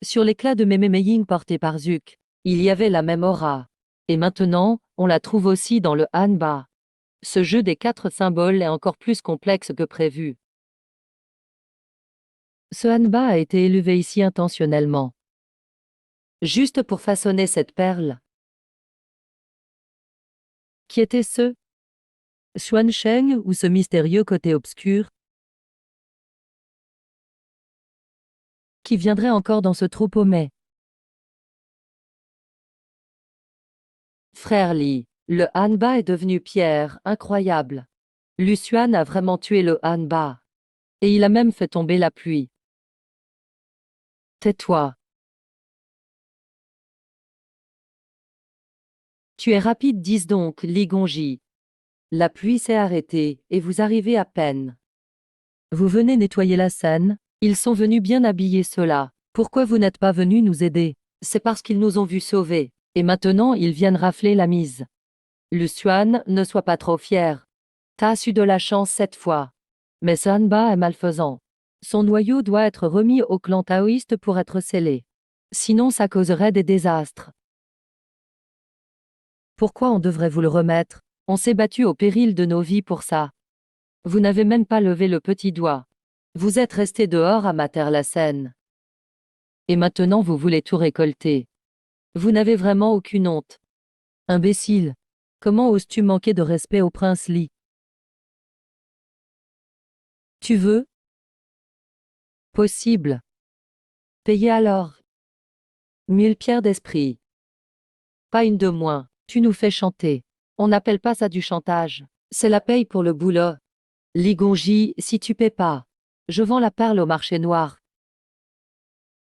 Sur l'éclat de Méméméying porté par Zuc, il y avait la même aura. Et maintenant, on la trouve aussi dans le hanba. Ce jeu des 4 symboles est encore plus complexe que prévu. Ce hanba a été élevé ici intentionnellement. Juste pour façonner cette perle. Qui était ce Xuansheng ou ce mystérieux côté obscur? Qui viendrait encore dans ce trou paumé? Frère Li, le hanba est devenu pierre, incroyable. Lucian a vraiment tué le hanba. Et il a même fait tomber la pluie. Tais-toi. Tu es rapide, dis donc, Li Gongji. La pluie s'est arrêtée, et vous arrivez à peine. Vous venez nettoyer la Seine? Ils sont venus bien habiller ceux-là. Pourquoi vous n'êtes pas venus nous aider? C'est parce qu'ils nous ont vus sauver. Et maintenant ils viennent rafler la mise. Lucian, ne sois pas trop fier. T'as eu de la chance cette fois. Mais Sanba est malfaisant. Son noyau doit être remis au clan taoïste pour être scellé. Sinon ça causerait des désastres. Pourquoi on devrait vous le remettre? On s'est battu au péril de nos vies pour ça. Vous n'avez même pas levé le petit doigt. Vous êtes resté dehors à mater la Seine. Et maintenant vous voulez tout récolter. Vous n'avez vraiment aucune honte. Imbécile. Comment oses-tu manquer de respect au prince Li? Tu veux? Possible. Payez alors. 1000 pierres d'esprit. Pas une de moins. Tu nous fais chanter. On n'appelle pas ça du chantage. C'est la paye pour le boulot. Li Gongji, si tu paies pas, je vends la perle au marché noir.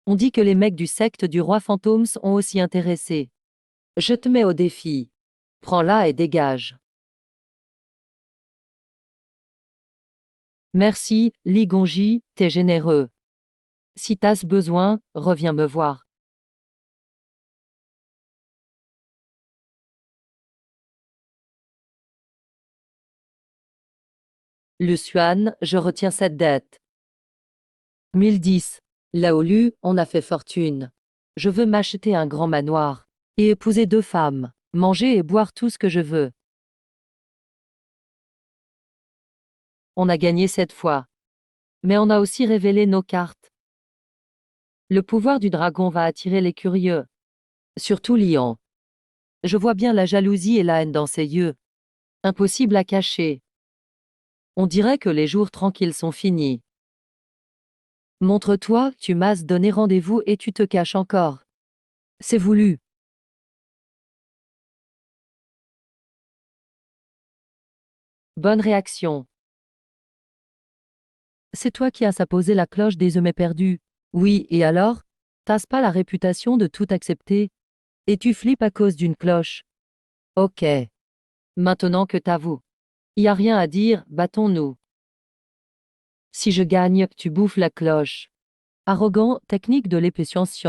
On dit que les mecs du secte du roi fantôme sont aussi intéressés. Je te mets au défi. Prends-la et dégage. Merci, Li Gongji, t'es généreux. Si t'as besoin, reviens me voir. Lucian, je retiens cette dette. 1010. Laolu, on a fait fortune. Je veux m'acheter un grand manoir. Et épouser 2 femmes. Manger et boire tout ce que je veux. On a gagné cette fois. Mais on a aussi révélé nos cartes. Le pouvoir du dragon va attirer les curieux. Surtout Lion. Je vois bien la jalousie et la haine dans ses yeux. Impossible à cacher. On dirait que les jours tranquilles sont finis. Montre-toi, tu m'as donné rendez-vous et tu te caches encore. C'est voulu. Bonne réaction. C'est toi qui as apposé la cloche des œufs perdus. Oui, et alors? T'as pas la réputation de tout accepter? Et tu flippes à cause d'une cloche. Ok. Maintenant que t'avoues. Y a rien à dire, battons-nous. Si je gagne, tu bouffes la cloche. Arrogant, technique de l'épée science.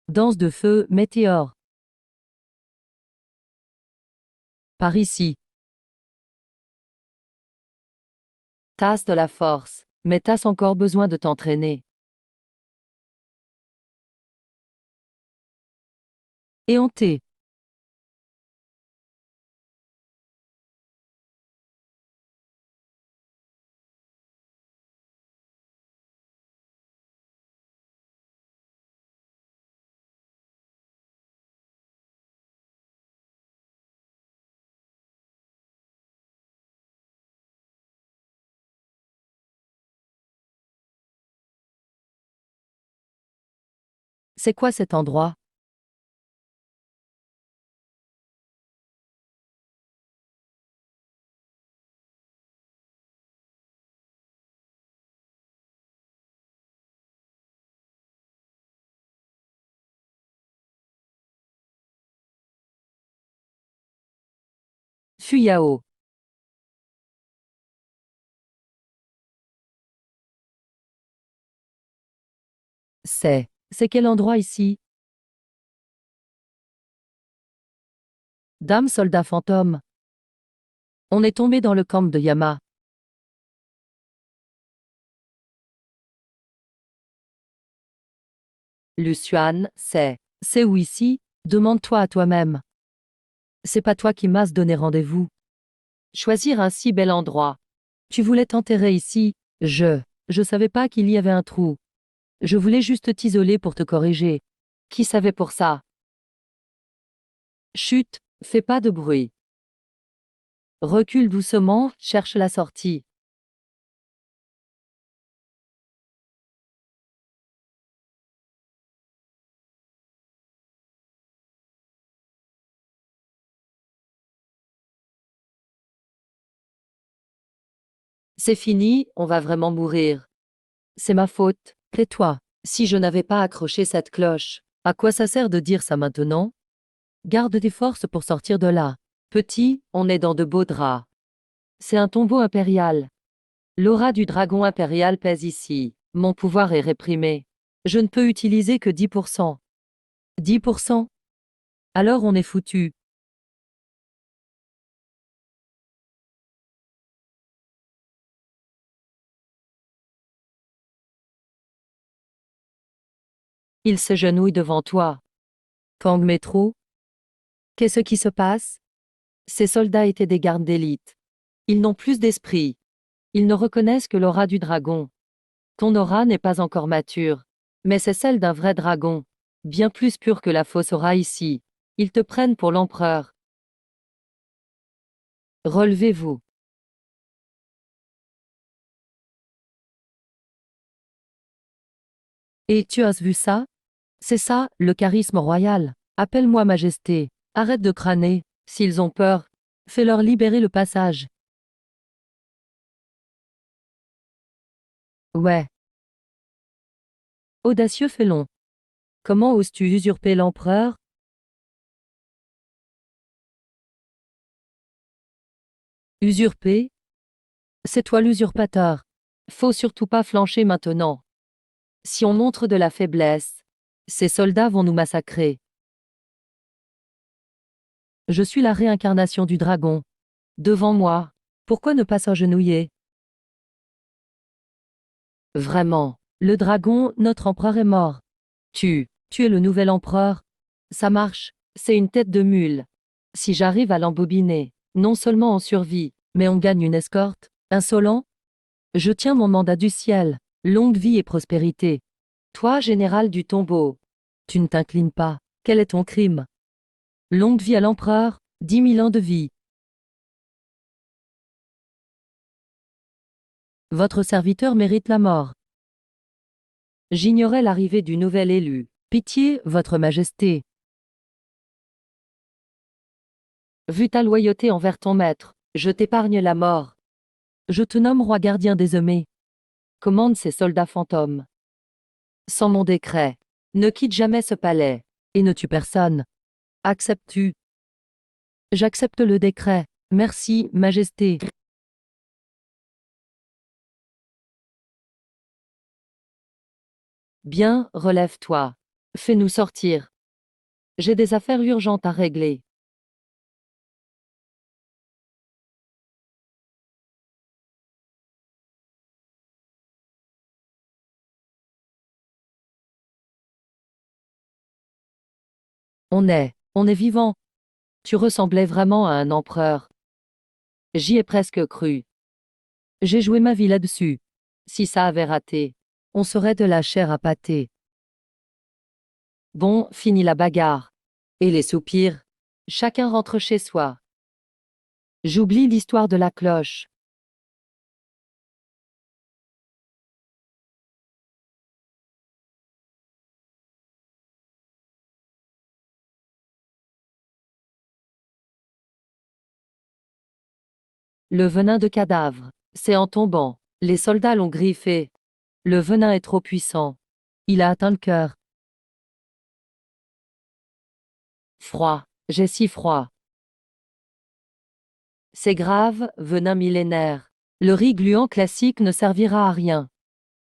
Danse de feu, météore. Par ici. T'as de la force, mais t'as encore besoin de t'entraîner. Éhonté. C'est quoi cet endroit? Fuyao. C'est quel endroit ici? Dame soldat fantôme. On est tombé dans le camp de Yama. Lucian, c'est où ici? Demande-toi à toi-même. C'est pas toi qui m'as donné rendez-vous. Choisir un si bel endroit. Tu voulais t'enterrer ici? Je savais pas qu'il y avait un trou. Je voulais juste t'isoler pour te corriger. Qui savait pour ça? Chut, fais pas de bruit. Recule doucement, cherche la sortie. C'est fini, on va vraiment mourir. C'est ma faute, tais-toi. Si je n'avais pas accroché cette cloche, à quoi ça sert de dire ça maintenant? Garde tes forces pour sortir de là. Petit, on est dans de beaux draps. C'est un tombeau impérial. L'aura du dragon impérial pèse ici. Mon pouvoir est réprimé. Je ne peux utiliser que 10%. 10%? Alors on est foutu. Il s'agenouille devant toi. Kang Metro? Qu'est-ce qui se passe? Ces soldats étaient des gardes d'élite. Ils n'ont plus d'esprit. Ils ne reconnaissent que l'aura du dragon. Ton aura n'est pas encore mature, mais c'est celle d'un vrai dragon, bien plus pure que la fausse aura ici. Ils te prennent pour l'empereur. Relevez-vous. Et tu as vu ça? C'est ça, le charisme royal. Appelle-moi majesté. Arrête de crâner. S'ils ont peur, fais-leur libérer le passage. Ouais. Audacieux félon. Comment oses-tu usurper l'empereur? Usurper? C'est toi l'usurpateur. Faut surtout pas flancher maintenant. Si on montre de la faiblesse, ces soldats vont nous massacrer. Je suis la réincarnation du dragon. Devant moi. Pourquoi ne pas s'agenouiller? Vraiment. Le dragon, notre empereur est mort. Tu es le nouvel empereur. Ça marche. C'est une tête de mule. Si j'arrive à l'embobiner, non seulement on survit, mais on gagne une escorte. Insolent? Je tiens mon mandat du ciel. Longue vie et prospérité. Toi, général du tombeau. Tu ne t'inclines pas. Quel est ton crime? Longue vie à l'empereur, 10 000 ans de vie. Votre serviteur mérite la mort. J'ignorais l'arrivée du nouvel élu. Pitié, votre majesté. Vu ta loyauté envers ton maître, je t'épargne la mort. Je te nomme roi gardien des aimés. Commande ces soldats fantômes. Sans mon décret, ne quitte jamais ce palais, et ne tue personne. Acceptes-tu? J'accepte le décret. Merci, majesté. Bien, relève-toi. Fais-nous sortir. J'ai des affaires urgentes à régler. On est vivant. Tu ressemblais vraiment à un empereur. J'y ai presque cru. J'ai joué ma vie là-dessus. Si ça avait raté, on serait de la chair à pâté. Bon, fini la bagarre. Et les soupirs. Chacun rentre chez soi. J'oublie l'histoire de la cloche. Le venin de cadavre. C'est en tombant. Les soldats l'ont griffé. Le venin est trop puissant. Il a atteint le cœur. Froid. J'ai si froid. C'est grave, venin millénaire. Le riz gluant classique ne servira à rien.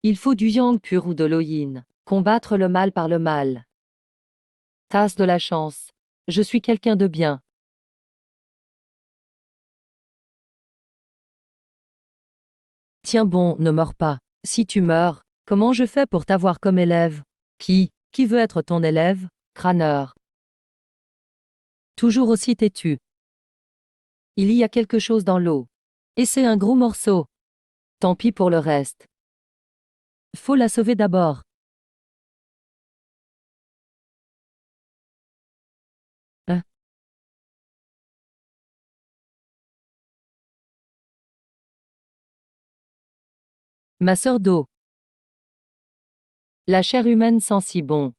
Il faut du yang pur ou de l'oyin. Combattre le mal par le mal. Tasse de la chance. Je suis quelqu'un de bien. Tiens bon, ne meurs pas. Si tu meurs, comment je fais pour t'avoir comme élève? Qui veut être ton élève? Crâneur. Toujours aussi têtu. Il y a quelque chose dans l'eau. Et c'est un gros morceau. Tant pis pour le reste. Faut la sauver d'abord. Hein? Ma sœur d'eau. La chair humaine sent si bon.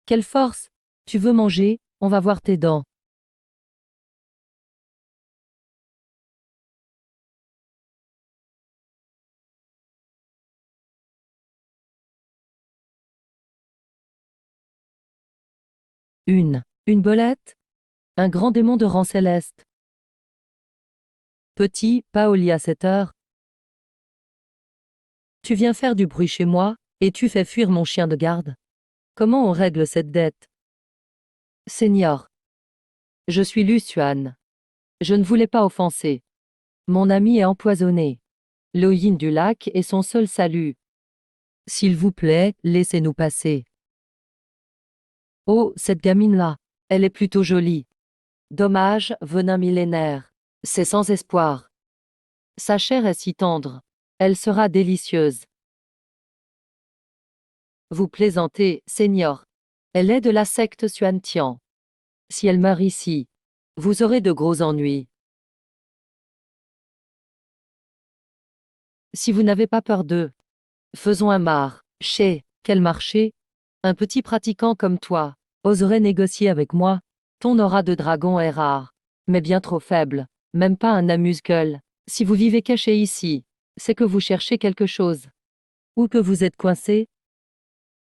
Quelle force! Tu veux manger? On va voir tes dents. Une belette? Un grand démon de rang céleste. Petit, pas au lit à cette heure. Tu viens faire du bruit chez moi, et tu fais fuir mon chien de garde. Comment on règle cette dette? Seigneur. Je suis Lucian. Je ne voulais pas offenser. Mon ami est empoisonné. L'eau yin du lac est son seul salut. S'il vous plaît, laissez-nous passer. Oh, cette gamine-là. Elle est plutôt jolie. Dommage, venin millénaire. C'est sans espoir. Sa chair est si tendre. Elle sera délicieuse. Vous plaisantez, Seigneur. Elle est de la secte Xuantian. Si elle meurt ici, vous aurez de gros ennuis. Si vous n'avez pas peur d'eux, faisons un marché. Quel marché? Un petit pratiquant comme toi oserait négocier avec moi? Ton aura de dragon est rare, mais bien trop faible. Même pas un amuse-gueule. Si vous vivez caché ici, c'est que vous cherchez quelque chose. Ou que vous êtes coincé.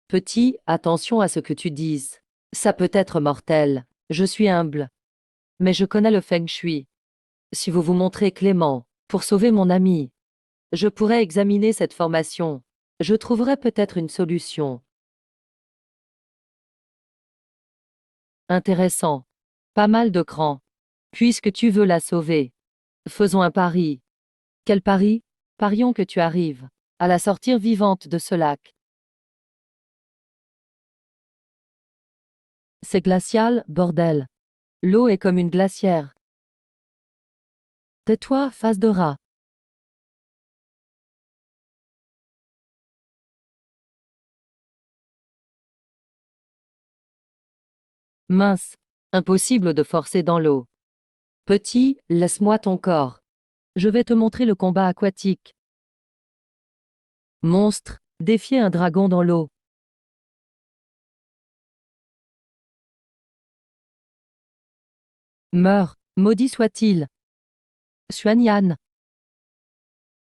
Petit, attention à ce que tu dises. Ça peut être mortel. Je suis humble. Mais je connais le feng shui. Si vous vous montrez clément, pour sauver mon ami, je pourrais examiner cette formation. Je trouverai peut-être une solution. Intéressant. Pas mal de cran. Puisque tu veux la sauver. Faisons un pari. Quel pari? Parions que tu arrives à la sortir vivante de ce lac. C'est glacial, bordel. L'eau est comme une glacière. Tais-toi, face de rat. Mince. Impossible de forcer dans l'eau. Petit, laisse-moi ton corps. Je vais te montrer le combat aquatique. Monstre, défier un dragon dans l'eau. Meurs, maudit soit-il. Xuanyan.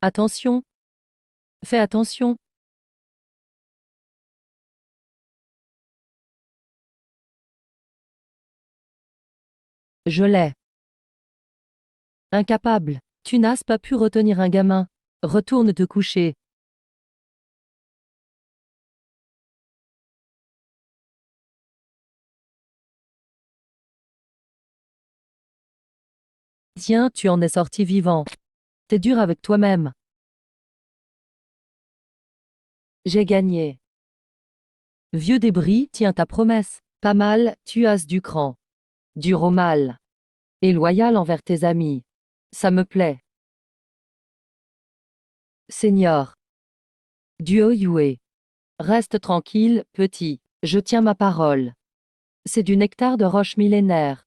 Attention. Fais attention. Je l'ai. Incapable. Tu n'as pas pu retenir un gamin. Retourne te coucher. Tiens, tu en es sorti vivant. T'es dur avec toi-même. J'ai gagné. Vieux débris, tiens ta promesse. Pas mal, tu as du cran. Dur au mal. Et loyal envers tes amis. Ça me plaît. Seigneur. Duo Yue. Reste tranquille, petit. Je tiens ma parole. C'est du nectar de roche millénaire.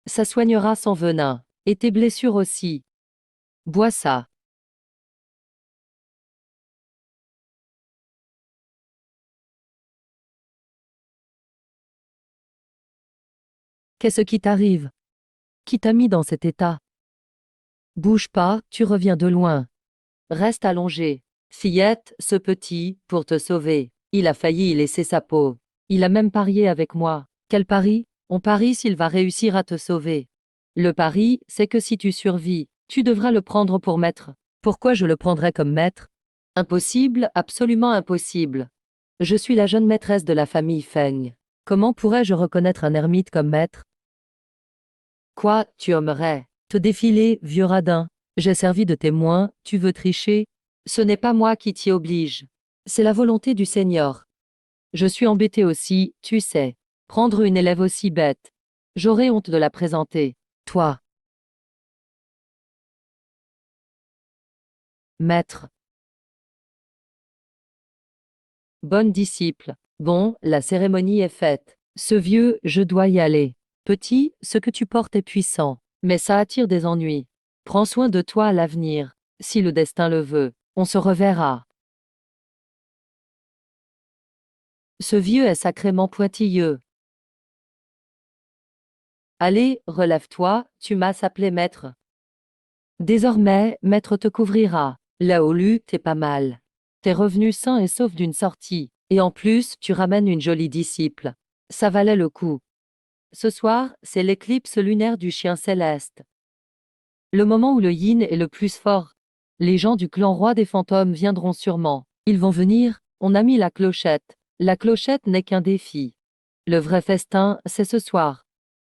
Ça soignera son venin. Et tes blessures aussi. Bois ça. Qu'est-ce qui t'arrive? Qui t'a mis dans cet état? Bouge pas, tu reviens de loin. Reste allongé. Fillette, ce petit, pour te sauver, il a failli y laisser sa peau. Il a même parié avec moi. Quel pari? On parie s'il va réussir à te sauver. Le pari, c'est que si tu survis, tu devras le prendre pour maître. Pourquoi je le prendrais comme maître? Impossible, absolument impossible. Je suis la jeune maîtresse de la famille Feng. Comment pourrais-je reconnaître un ermite comme maître? Quoi, tu aimerais te défiler, vieux radin? J'ai servi de témoin, tu veux tricher? Ce n'est pas moi qui t'y oblige. C'est la volonté du Seigneur. Je suis embêté aussi, tu sais. Prendre une élève aussi bête. J'aurais honte de la présenter. Toi. Maître. Bonne disciple. Bon, la cérémonie est faite. Ce vieux, je dois y aller. Petit, ce que tu portes est puissant, mais ça attire des ennuis. Prends soin de toi à l'avenir. Si le destin le veut, on se reverra. Ce vieux est sacrément pointilleux. Allez, relève-toi, tu m'as appelé maître. Désormais, maître te couvrira. Là au lu, t'es pas mal. T'es revenu sain et sauf d'une sortie, et en plus, tu ramènes une jolie disciple. Ça valait le coup. Ce soir, c'est l'éclipse lunaire du chien céleste. Le moment où le yin est le plus fort. Les gens du clan roi des fantômes viendront sûrement. Ils vont venir, on a mis la clochette. La clochette n'est qu'un défi. Le vrai festin, c'est ce soir.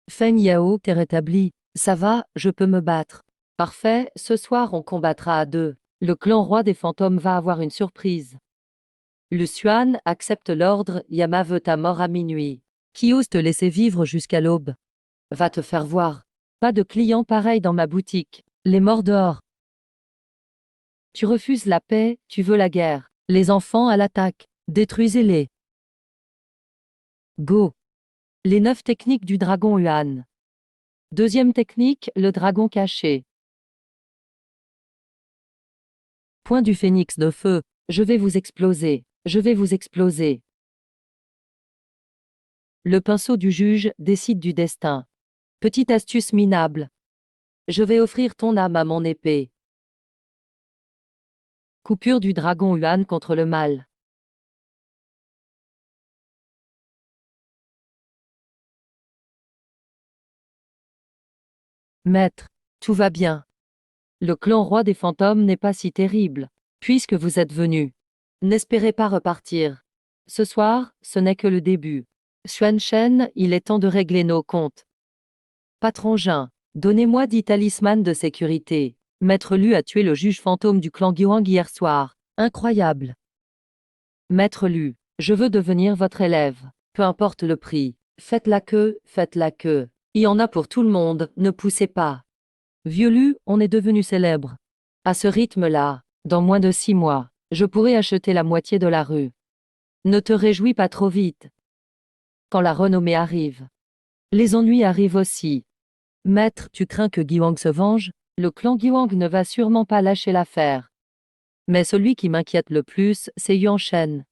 Feng Yao, t'es rétabli. Ça va, je peux me battre. Parfait, ce soir on combattra à deux. Le clan roi des fantômes va avoir une surprise. Lucian accepte l'ordre, Yama veut ta mort à minuit. Qui ose te laisser vivre jusqu'à l'aube? Va te faire voir. Pas de clients pareils dans ma boutique. Les morts dehors. Tu refuses la paix, tu veux la guerre. Les enfants à l'attaque. Détruisez-les. Go. Les 9 techniques du dragon Yuan. Deuxième technique, le dragon caché. Point du phénix de feu. Je vais vous exploser. Je vais vous exploser. Le pinceau du juge décide du destin. Petite astuce minable. Je vais offrir ton âme à mon épée. Coupure du dragon Yuan contre le mal. Maître, tout va bien. Le clan roi des fantômes n'est pas si terrible, puisque vous êtes venu. N'espérez pas repartir. Ce soir, ce n'est que le début. Xuan Shen, il est temps de régler nos comptes. Patron Jin, donnez-moi 10 talismans de sécurité. Maître Lu a tué le juge fantôme du clan Guang hier soir. Incroyable. Maître Lu, je veux devenir votre élève. Peu importe le prix. Faites la queue, faites la queue. Il y en a pour tout le monde, ne poussez pas. Vieux Lu, on est devenu célèbre. À ce rythme-là, dans moins de 6 mois, je pourrais acheter la moitié de la rue. Ne te réjouis pas trop vite. Quand la renommée arrive, les ennuis arrivent aussi. Maître, tu crains que Guiwang se venge? Le clan Guiwang ne va sûrement pas lâcher l'affaire. Mais celui qui m'inquiète le plus, c'est Yuan Shen.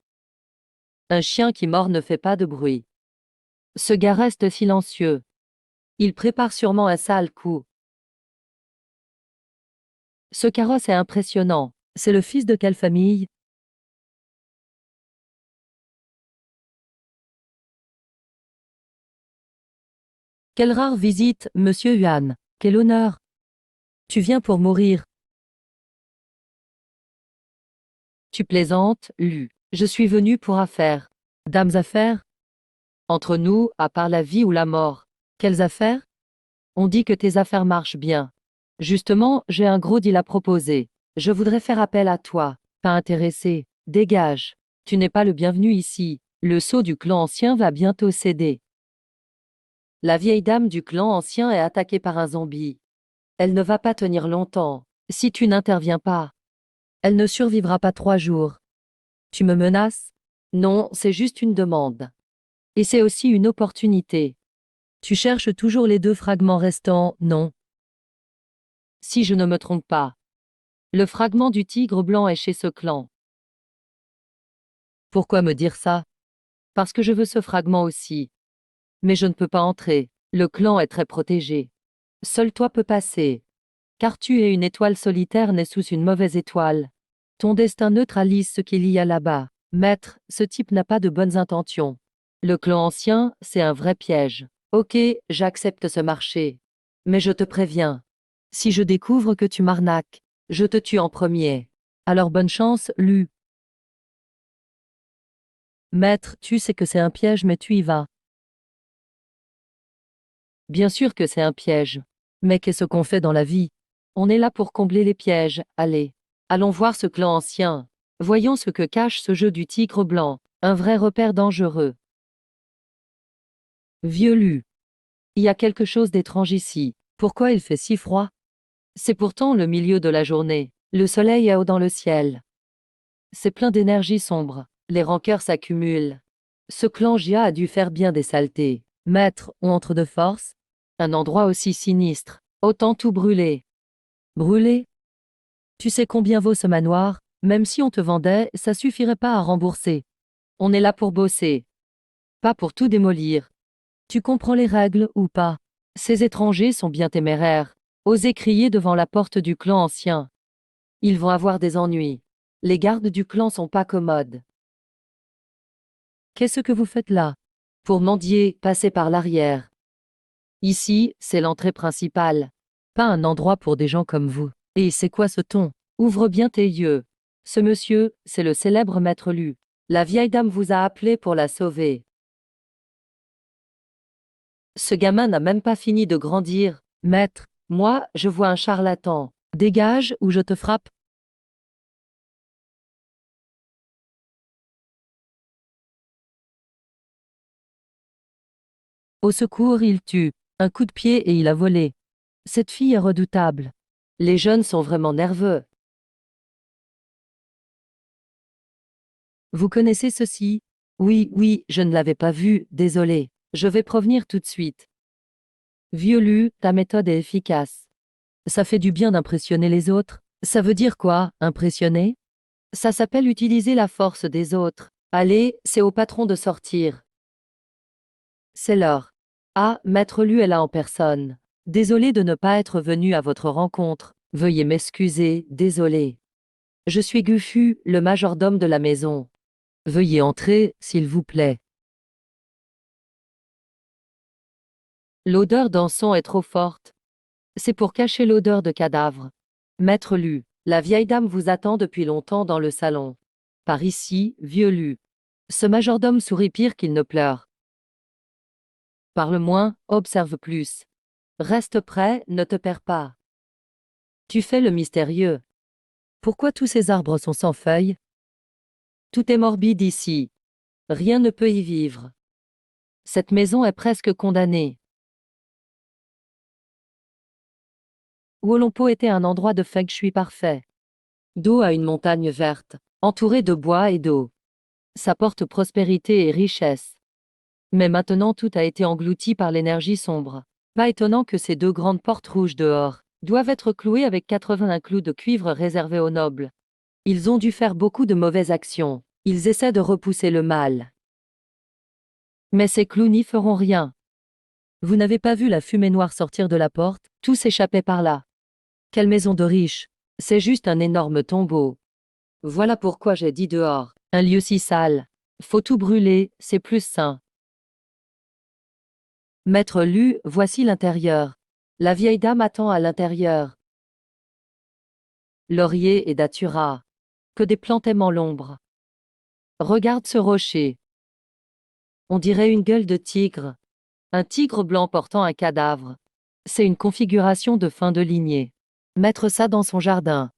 Un chien qui mord ne fait pas de bruit. Ce gars reste silencieux. Il prépare sûrement un sale coup. Ce carrosse est impressionnant. C'est le fils de quelle famille? Quelle rare visite, monsieur Yuan. Quel honneur. Tu viens pour mourir. Tu plaisantes, Lu. Je suis venu pour affaires. Dames affaires? Entre nous, à part la vie ou la mort. Quelles affaires? On dit que tes affaires marchent bien. Justement, j'ai un gros deal à proposer. Je voudrais faire appel à toi. Pas intéressé. Dégage. Tu n'es pas le bienvenu ici. Le sceau du clan ancien va bientôt céder. La vieille dame du clan ancien est attaquée par un zombie. Elle ne va pas tenir longtemps. Si tu n'interviens pas, elle ne survivra pas 3 jours. Tu me menaces? Non, c'est juste une demande. Et c'est aussi une opportunité. Tu cherches toujours les 2 fragments restants, non? Si je ne me trompe pas. Le fragment du tigre blanc est chez ce clan. Pourquoi me dire ça? Parce que je veux ce fragment aussi. Mais je ne peux pas entrer. Le clan est très protégé. Seul toi peux passer. Car tu es une étoile solitaire née sous une mauvaise étoile. Ton destin neutralise ce qu'il y a là-bas. Maître, ce type n'a pas de bonnes intentions. Le clan ancien, c'est un vrai piège. Ok, j'accepte ce marché. Mais je te préviens. Si je découvre que tu m'arnaques, je te tue en premier. Alors bonne chance, Lu. Maître, tu sais que c'est un piège, mais tu y vas. Bien sûr que c'est un piège. Mais qu'est-ce qu'on fait dans la vie? On est là pour combler les pièges, allez. Allons voir ce clan ancien. Voyons ce que cache ce jeu du tigre blanc, un vrai repère dangereux. Vieux Lu. Il y a quelque chose d'étrange ici. Pourquoi il fait si froid? C'est pourtant le milieu de la journée. Le soleil est haut dans le ciel. C'est plein d'énergie sombre. Les rancœurs s'accumulent. Ce clan Jia a dû faire bien des saletés. Maître, on entre de force? Un endroit aussi sinistre. Autant tout brûler. Brûler? Tu sais combien vaut ce manoir? Même si on te vendait, ça suffirait pas à rembourser. On est là pour bosser. Pas pour tout démolir. Tu comprends les règles ou pas? Ces étrangers sont bien téméraires. Osez crier devant la porte du clan ancien. Ils vont avoir des ennuis. Les gardes du clan sont pas commodes. Qu'est-ce que vous faites là? Pour mendier, passez par l'arrière. Ici, c'est l'entrée principale. Pas un endroit pour des gens comme vous. Et c'est quoi ce ton? Ouvre bien tes yeux. Ce monsieur, c'est le célèbre maître Lu. La vieille dame vous a appelé pour la sauver. Ce gamin n'a même pas fini de grandir. Maître, moi, je vois un charlatan. Dégage ou je te frappe. Au secours, il tue. Un coup de pied et il a volé. Cette fille est redoutable. Les jeunes sont vraiment nerveux. Vous connaissez ceci? Oui, oui, je ne l'avais pas vu, désolé. Je vais prévenir tout de suite. Vieux Lu, ta méthode est efficace. Ça fait du bien d'impressionner les autres. Ça veut dire quoi, impressionner? Ça s'appelle utiliser la force des autres. Allez, c'est au patron de sortir. C'est l'heure. Ah, Maître Lu est là en personne. Désolé de ne pas être venu à votre rencontre. Veuillez m'excuser, désolé. Je suis Gufu, le majordome de la maison. Veuillez entrer, s'il vous plaît. L'odeur d'encens est trop forte. C'est pour cacher l'odeur de cadavre. Maître Lu, la vieille dame vous attend depuis longtemps dans le salon. Par ici, vieux Lu. Ce majordome sourit pire qu'il ne pleure. Parle moins, observe plus. Reste prêt, ne te perds pas. Tu fais le mystérieux. Pourquoi tous ces arbres sont sans feuilles? Tout est morbide ici. Rien ne peut y vivre. Cette maison est presque condamnée. Wolompo était un endroit de feng shui parfait. Dos à une montagne verte, entourée de bois et d'eau. Ça porte prospérité et richesse. Mais maintenant tout a été englouti par l'énergie sombre. Pas étonnant que ces deux grandes portes rouges dehors doivent être clouées avec 81 clous de cuivre réservés aux nobles. Ils ont dû faire beaucoup de mauvaises actions. Ils essaient de repousser le mal. Mais ces clous n'y feront rien. Vous n'avez pas vu la fumée noire sortir de la porte? Tout s'échappait par là. Quelle maison de riche! C'est juste un énorme tombeau. Voilà pourquoi j'ai dit dehors. Un lieu si sale. Faut tout brûler, c'est plus sain. Maître Lu, voici l'intérieur. La vieille dame attend à l'intérieur. Laurier et datura. Que des plantes aimant l'ombre. Regarde ce rocher. On dirait une gueule de tigre. Un tigre blanc portant un cadavre. C'est une configuration de fin de lignée. Mettre ça dans son jardin.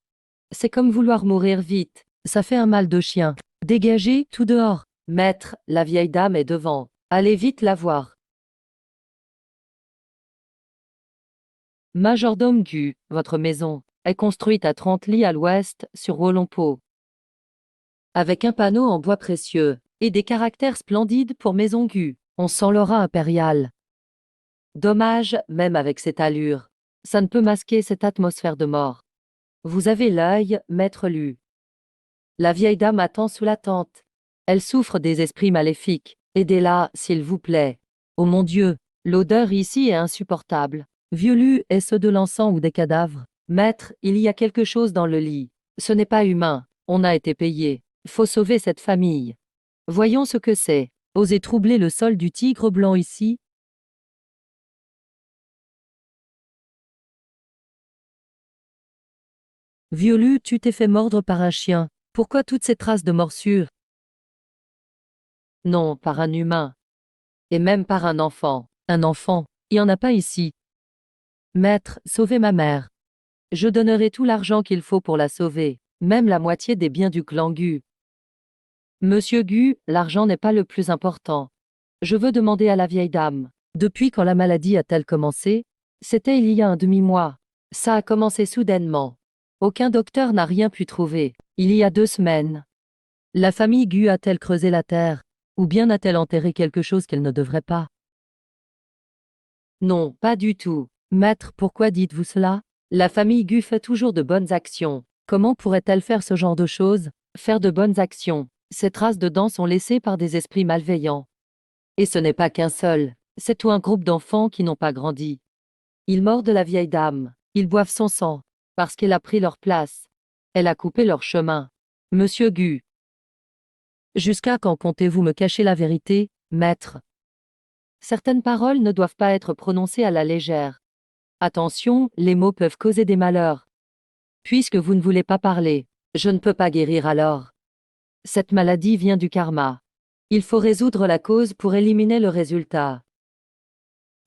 C'est comme vouloir mourir vite. Ça fait un mal de chien. Dégagez, tout dehors. Maître, la vieille dame est devant. Allez vite la voir. Majordome Gu, votre maison, est construite à 30 lits à l'ouest, sur Wolompo. Avec un panneau en bois précieux, et des caractères splendides pour maison Gu, on sent l'aura impériale. Dommage, même avec cette allure. Ça ne peut masquer cette atmosphère de mort. Vous avez l'œil, maître Lu. La vieille dame attend sous la tente. Elle souffre des esprits maléfiques. Aidez-la, s'il vous plaît. Oh mon Dieu, L'odeur ici est insupportable. Vieux, est-ce de l'encens ou des cadavres? Maître, il y a quelque chose dans le lit. Ce n'est pas humain. On a été payé. Faut sauver cette famille. Voyons ce que c'est. Osez troubler le sol du tigre blanc ici? Vieux, tu t'es fait mordre par un chien. Pourquoi toutes ces traces de morsure? Non, par un humain. Et même par un enfant. Un enfant? Il n'y en a pas ici. Maître, sauvez ma mère. Je donnerai tout l'argent qu'il faut pour la sauver, même la moitié des biens du clan Gu. Monsieur Gu, l'argent n'est pas le plus important. Je veux demander à la vieille dame. Depuis quand la maladie a-t-elle commencé? C'était il y a un demi-mois. Ça a commencé soudainement. Aucun docteur n'a rien pu trouver. Il y a 2 semaines. La famille Gu a-t-elle creusé la terre? Ou bien a-t-elle enterré quelque chose qu'elle ne devrait pas? Non, pas du tout. Maître, pourquoi dites-vous cela? La famille Gu fait toujours de bonnes actions. Comment pourrait-elle faire ce genre de choses? Faire de bonnes actions. Ces traces de dents sont laissées par des esprits malveillants. Et ce n'est pas qu'un seul. C'est tout un groupe d'enfants qui n'ont pas grandi. Ils mordent la vieille dame. Ils boivent son sang. Parce qu'elle a pris leur place. Elle a coupé leur chemin. Monsieur Gu. Jusqu'à quand comptez-vous me cacher la vérité, maître? Certaines paroles ne doivent pas être prononcées à la légère. Attention, les mots peuvent causer des malheurs. Puisque vous ne voulez pas parler, je ne peux pas guérir alors. Cette maladie vient du karma. Il faut résoudre la cause pour éliminer le résultat.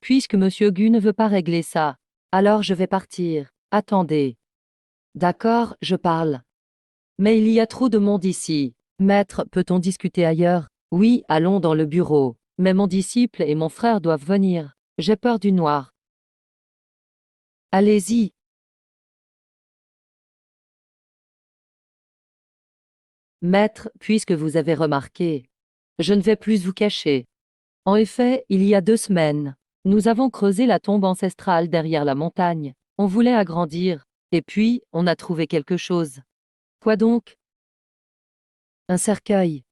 Puisque Monsieur Gu ne veut pas régler ça, alors je vais partir. Attendez. D'accord, je parle. Mais il y a trop de monde ici. Maître, peut-on discuter ailleurs? Oui, allons dans le bureau. Mais mon disciple et mon frère doivent venir. J'ai peur du noir. Allez-y. Maître, puisque vous avez remarqué, je ne vais plus vous cacher. En effet, il y a 2 semaines, nous avons creusé la tombe ancestrale derrière la montagne. On voulait agrandir, et puis, on a trouvé quelque chose. Quoi donc? Un cercueil.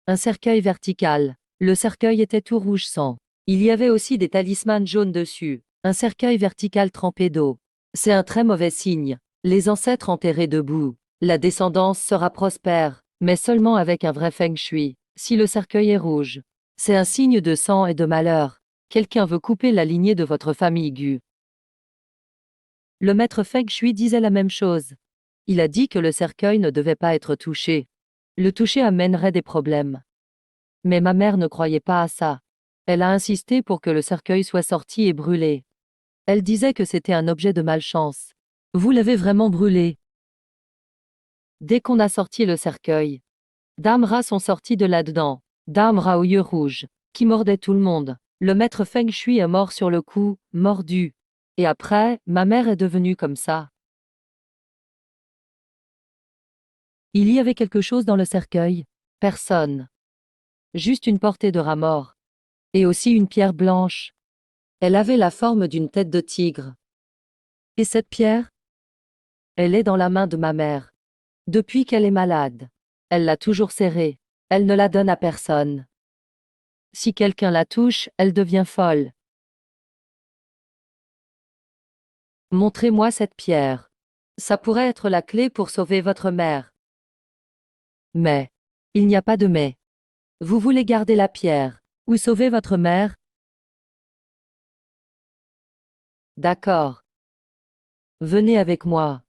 Un cercueil vertical. Le cercueil était tout rouge sang. Il y avait aussi des talismans jaunes dessus. Un cercueil vertical trempé d'eau. C'est un très mauvais signe. Les ancêtres enterrés debout. La descendance sera prospère, mais seulement avec un vrai feng shui. Si le cercueil est rouge, c'est un signe de sang et de malheur. Quelqu'un veut couper la lignée de votre famille Gu. Le maître feng shui disait la même chose. Il a dit que le cercueil ne devait pas être touché. Le toucher amènerait des problèmes. Mais ma mère ne croyait pas à ça. Elle a insisté pour que le cercueil soit sorti et brûlé. Elle disait que c'était un objet de malchance. Vous l'avez vraiment brûlé? Dès qu'on a sorti le cercueil, Dame Ra sont sortis de là-dedans. Dame Ra aux yeux rouges, qui mordait tout le monde. Le maître Feng Shui est mort sur le coup, mordu. Et après, ma mère est devenue comme ça. Il y avait quelque chose dans le cercueil? Personne. Juste une portée de rat mort. Et aussi une pierre blanche. Elle avait la forme d'une tête de tigre. Et cette pierre? Elle est dans la main de ma mère. Depuis qu'elle est malade. Elle l'a toujours serrée. Elle ne la donne à personne. Si quelqu'un la touche, elle devient folle. Montrez-moi cette pierre. Ça pourrait être la clé pour sauver votre mère. Mais. Il n'y a pas de mais. Vous voulez garder la pierre. Ou sauver votre mère? D'accord. Venez avec moi.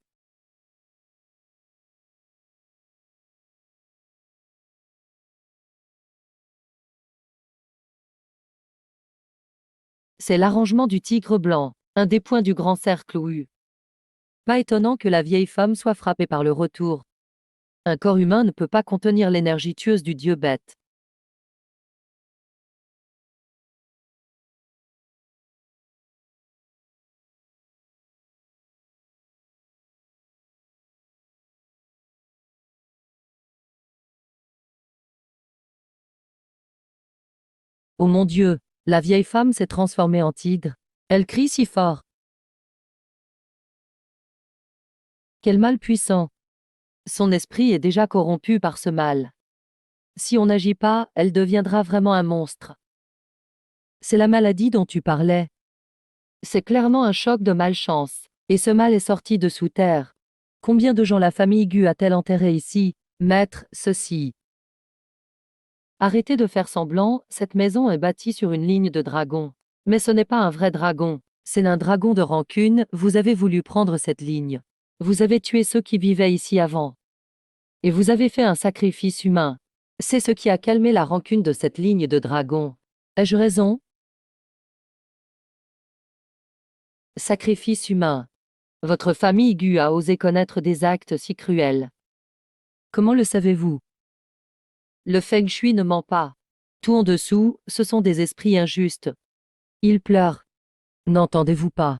C'est l'arrangement du tigre blanc, un des points du grand cercle U. Pas étonnant que la vieille femme soit frappée par le retour. Un corps humain ne peut pas contenir l'énergie tueuse du dieu bête. Oh mon Dieu, la vieille femme s'est transformée en tigre. Elle crie si fort. Quel mal puissant. Son esprit est déjà corrompu par ce mal. Si on n'agit pas, elle deviendra vraiment un monstre. C'est la maladie dont tu parlais. C'est clairement un choc de malchance. Et ce mal est sorti de sous terre. Combien de gens la famille Gu a-t-elle enterré ici, maître, ceci? Arrêtez de faire semblant, cette maison est bâtie sur une ligne de dragon. Mais ce n'est pas un vrai dragon. C'est un dragon de rancune, vous avez voulu prendre cette ligne. Vous avez tué ceux qui vivaient ici avant. Et vous avez fait un sacrifice humain. C'est ce qui a calmé la rancune de cette ligne de dragon. Ai-je raison? Sacrifice humain. Votre famille Gu a osé connaître des actes si cruels. Comment le savez-vous? Le Feng Shui ne ment pas. Tout en dessous, ce sont des esprits injustes. Ils pleurent. N'entendez-vous pas?